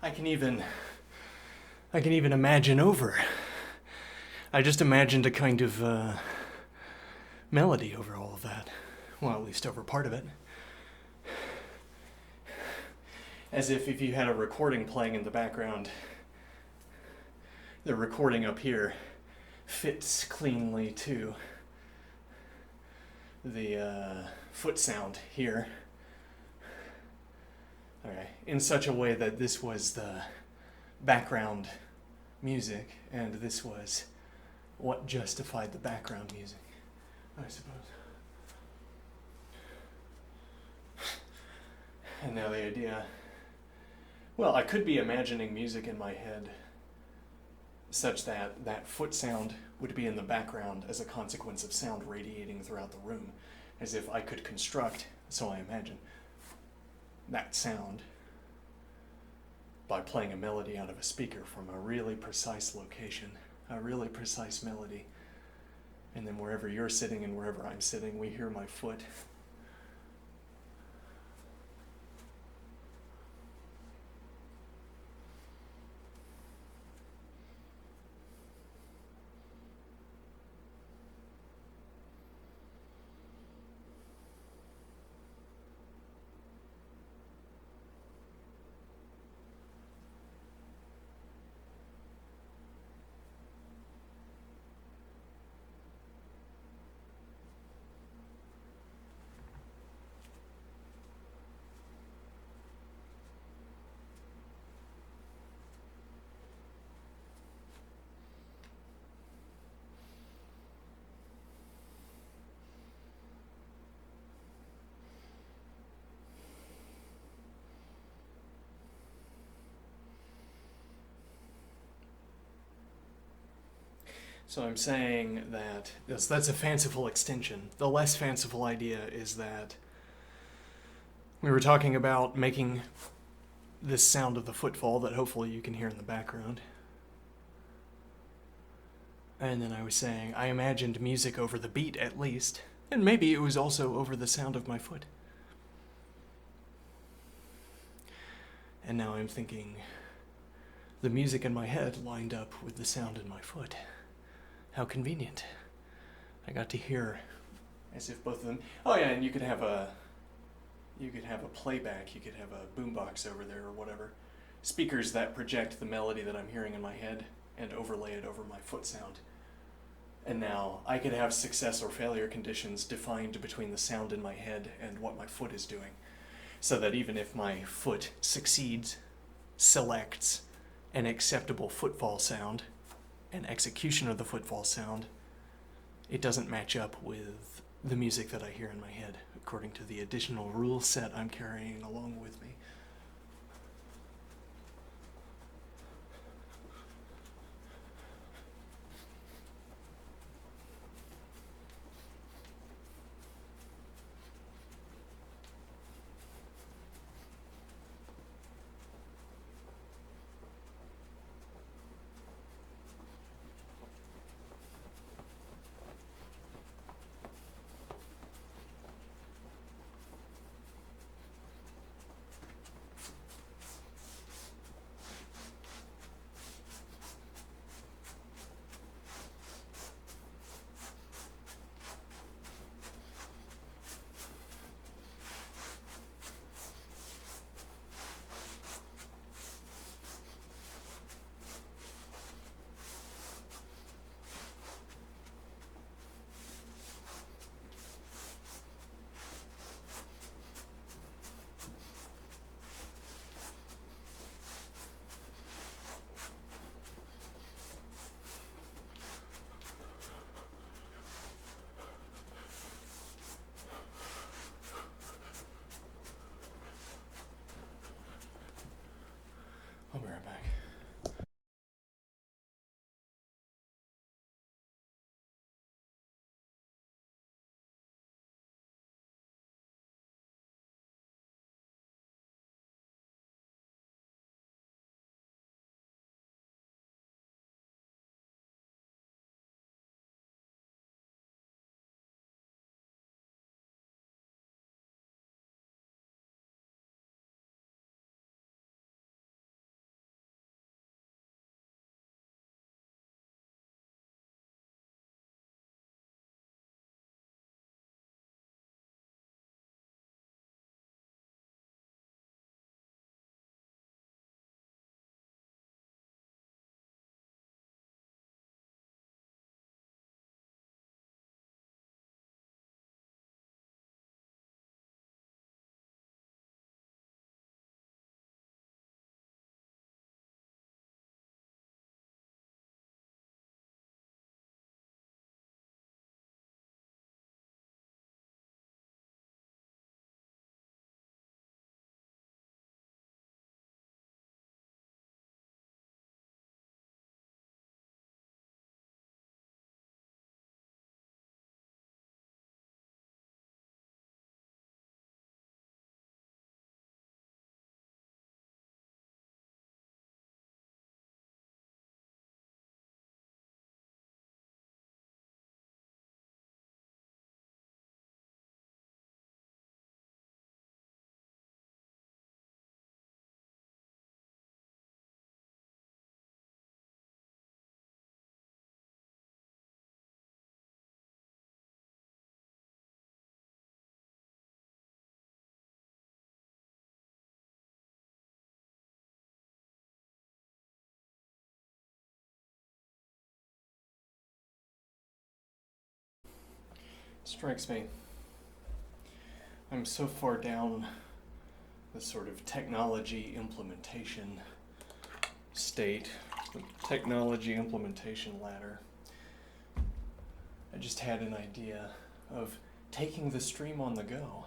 I can even imagine over. I just imagined a kind of melody over all of that. Well, at least over part of it. As if you had a recording playing in the background, the recording up here fits cleanly to the foot sound here. Okay, in such a way that this was the background music, and this was what justified the background music, I suppose. And now the idea, well, I could be imagining music in my head such that that foot sound would be in the background as a consequence of sound radiating throughout the room, as if I could construct, so I imagine, that sound by playing a melody out of a speaker from a really precise location, a really precise melody, and then wherever you're sitting and wherever I'm sitting, we hear my foot. So I'm saying that that's a fanciful extension. The less fanciful idea is that we were talking about making this sound of the footfall that hopefully you can hear in the background. And then I was saying I imagined music over the beat at least, and maybe it was also over the sound of my foot. And now I'm thinking the music in my head lined up with the sound in my foot. How convenient. I got to hear as if both of them. Oh yeah, and you could have a playback, you could have a boombox over there or whatever. Speakers that project the melody that I'm hearing in my head and overlay it over my foot sound. And now I could have success or failure conditions defined between the sound in my head and what my foot is doing. So that even if my foot succeeds, selects an acceptable footfall sound, an execution of the footfall sound, it doesn't match up with the music that I hear in my head, according to the additional rule set I'm carrying along with me. I'll be right back. Strikes me. I'm so far down the sort of technology implementation state, the technology implementation ladder. I just had an idea of taking the stream on the go.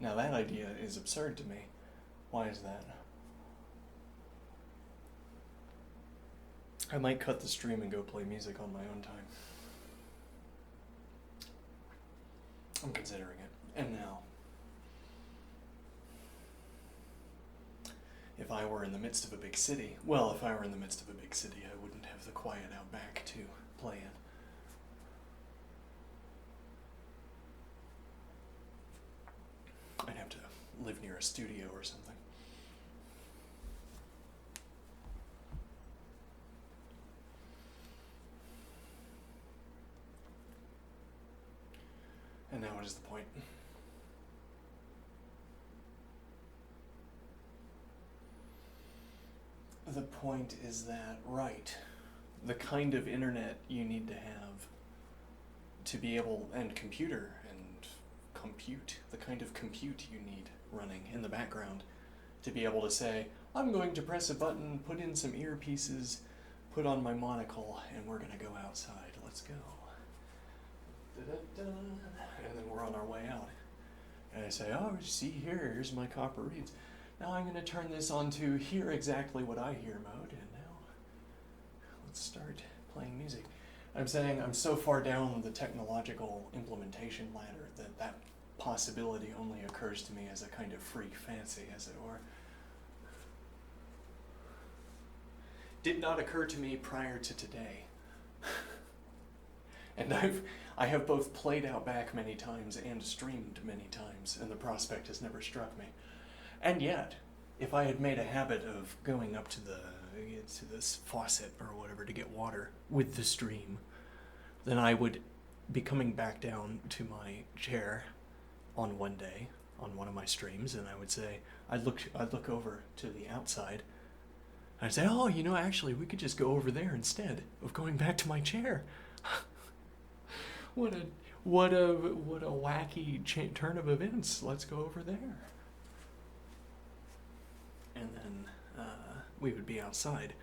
Now that idea is absurd to me. Why is that? I might cut the stream and go play music on my own time. I'm considering it. And now, if I were in the midst of a big city, I wouldn't have the quiet out back to play in. I'd have to live near a studio or something. And now what is the point? The point is that, right, the kind of internet you need to have to be able, and computer and compute, the kind of compute you need running in the background to be able to say, I'm going to press a button, put in some earpieces, put on my monocle, and we're going to go outside. Let's go. Da-da-da. And then we're on our way out. And I say, oh, see here, here's my copper reeds. Now I'm going to turn this on to hear exactly what I hear mode, and now let's start playing music. I'm saying I'm so far down the technological implementation ladder that that possibility only occurs to me as a kind of freak fancy, as it were. Did not occur to me prior to today. And I have both played Outback many times and streamed many times, and the prospect has never struck me. And yet, if I had made a habit of going up to this faucet or whatever to get water with the stream, then I would be coming back down to my chair on one day, on one of my streams, and I would say, I'd look over to the outside, and I'd say, oh, actually, we could just go over there instead of going back to my chair. What a wacky turn of events. Let's go over there. And then we would be outside.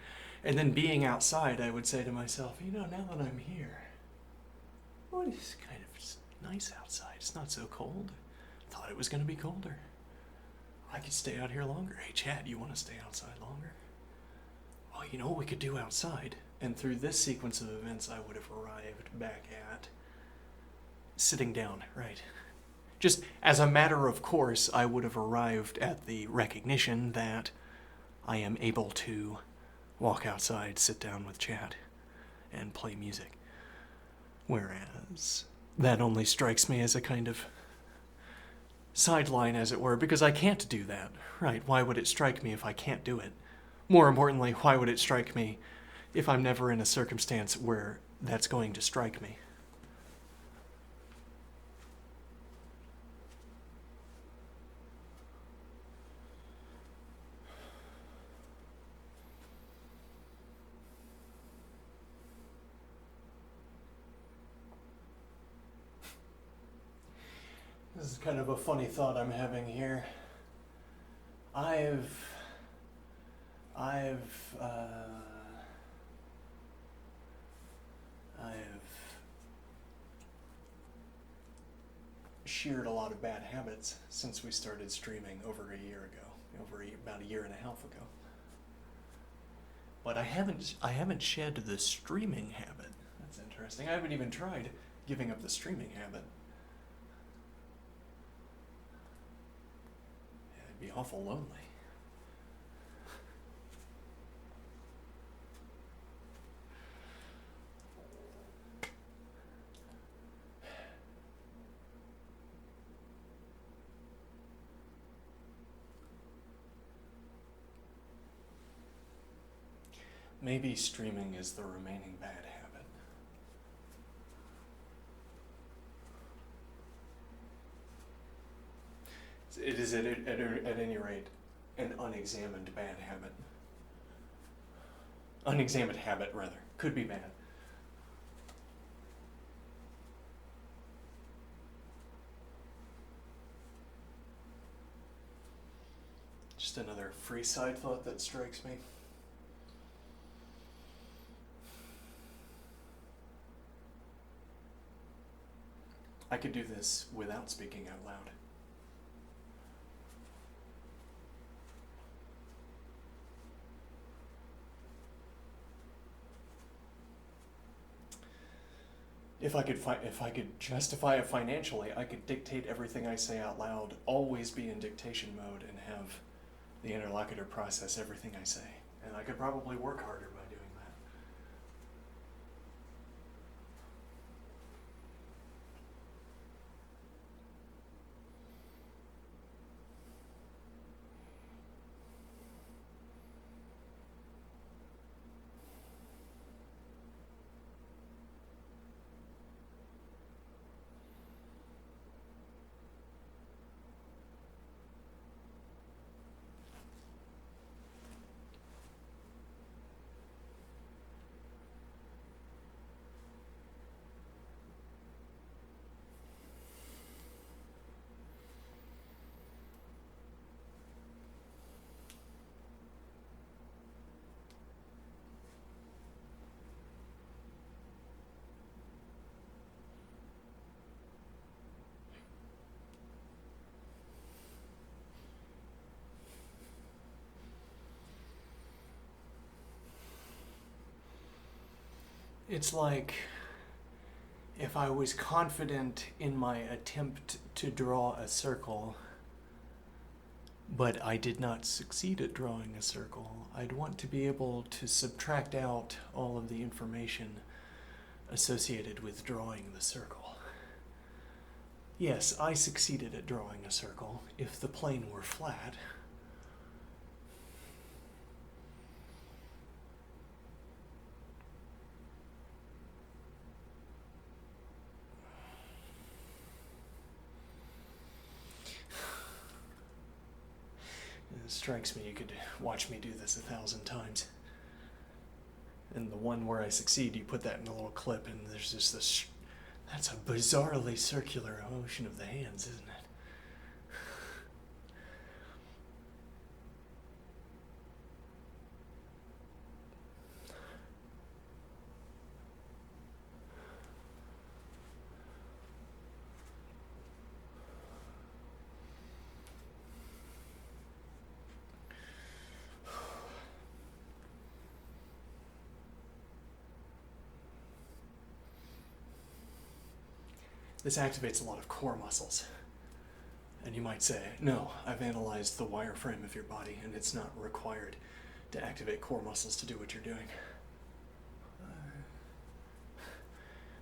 And then being outside, I would say to myself, now that I'm here, well, it's kind of nice outside. It's not so cold. Thought it was going to be colder. I could stay out here longer. Hey, Chad, you want to stay outside longer? Well, you know what we could do outside? And through this sequence of events, I would have arrived back at sitting down, right? Just as a matter of course, I would have arrived at the recognition that I am able to walk outside, sit down with Chad, and play music. Whereas that only strikes me as a kind of sideline, as it were, because I can't do that, right? Why would it strike me if I can't do it? More importantly, why would it strike me if I'm never in a circumstance where that's going to strike me? This is kind of a funny thought I'm having here. I've sheared a lot of bad habits since we started streaming over a year ago, about a year and a half ago. But I haven't shed the streaming habit. That's interesting. I haven't even tried giving up the streaming habit. It'd be awful lonely. Maybe streaming is the remaining bad habit. It is at any rate an unexamined bad habit. Unexamined habit, rather. Could be bad. Just another free side thought that strikes me. I could do this without speaking out loud. If I could justify it financially, I could dictate everything I say out loud, always be in dictation mode, and have the interlocutor process everything I say. And I could probably work harder by doing that. It's like if I was confident in my attempt to draw a circle, but I did not succeed at drawing a circle, I'd want to be able to subtract out all of the information associated with drawing the circle. Yes, I succeeded at drawing a circle if the plane were flat. It strikes me you could watch me do this 1,000 times. And the one where I succeed, you put that in a little clip, and there's just this. That's a bizarrely circular motion of the hands, isn't it? This activates a lot of core muscles. And you might say, no, I've analyzed the wireframe of your body, and it's not required to activate core muscles to do what you're doing.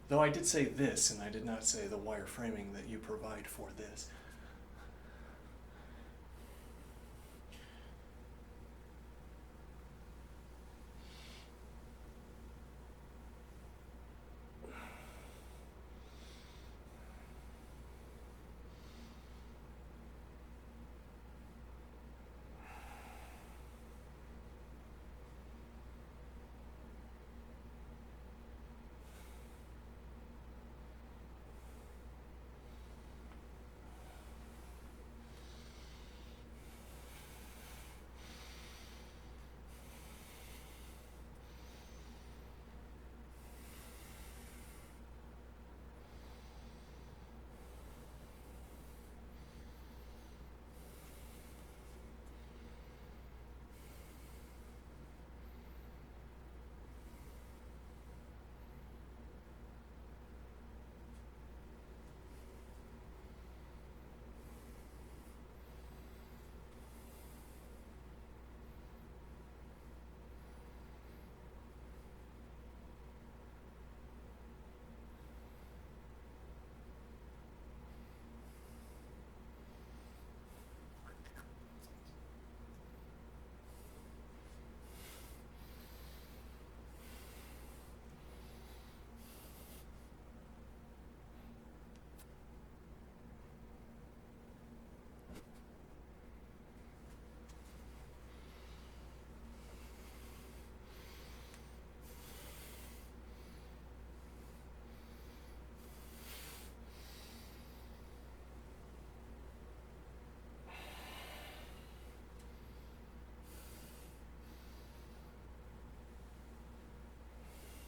Though I did say this, and I did not say the wireframing that you provide for this.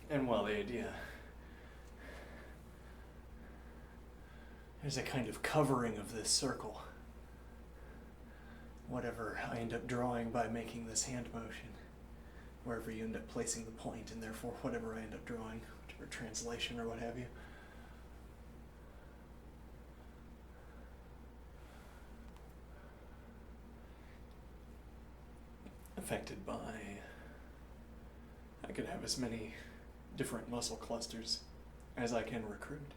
And well, the idea. There's a kind of covering of this circle. Whatever I end up drawing by making this hand motion, wherever you end up placing the point, and therefore whatever I end up drawing, whatever translation or what have you. affected by. I could have as many different muscle clusters as I can recruit.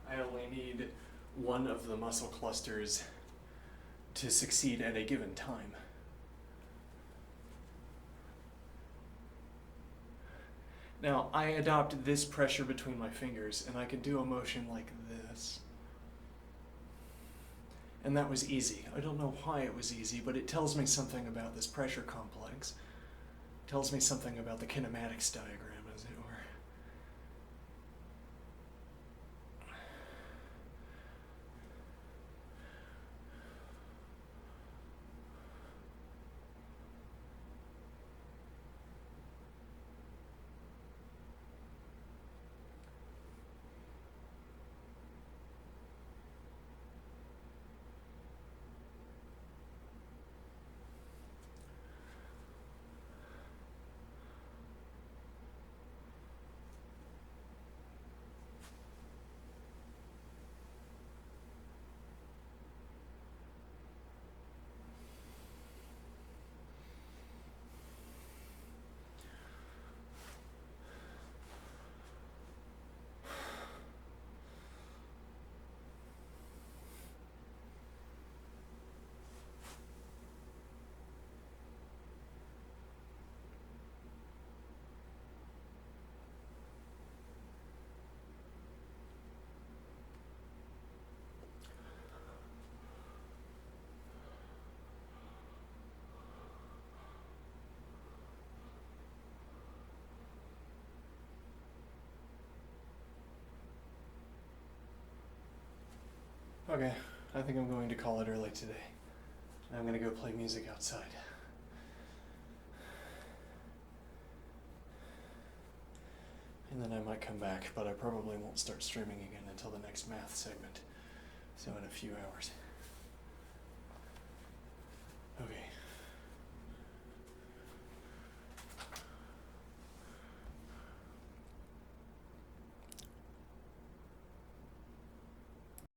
I only need one of the muscle clusters to succeed at a given time. Now, I adopt this pressure between my fingers, and I can do a motion like this. And that was easy. I don't know why it was easy, but it tells me something about this pressure complex. It tells me something about the kinematics diagram, as it were. Okay, I think I'm going to call it early today. I'm going to go play music outside. And then I might come back, but I probably won't start streaming again until the next math segment. So in a few hours.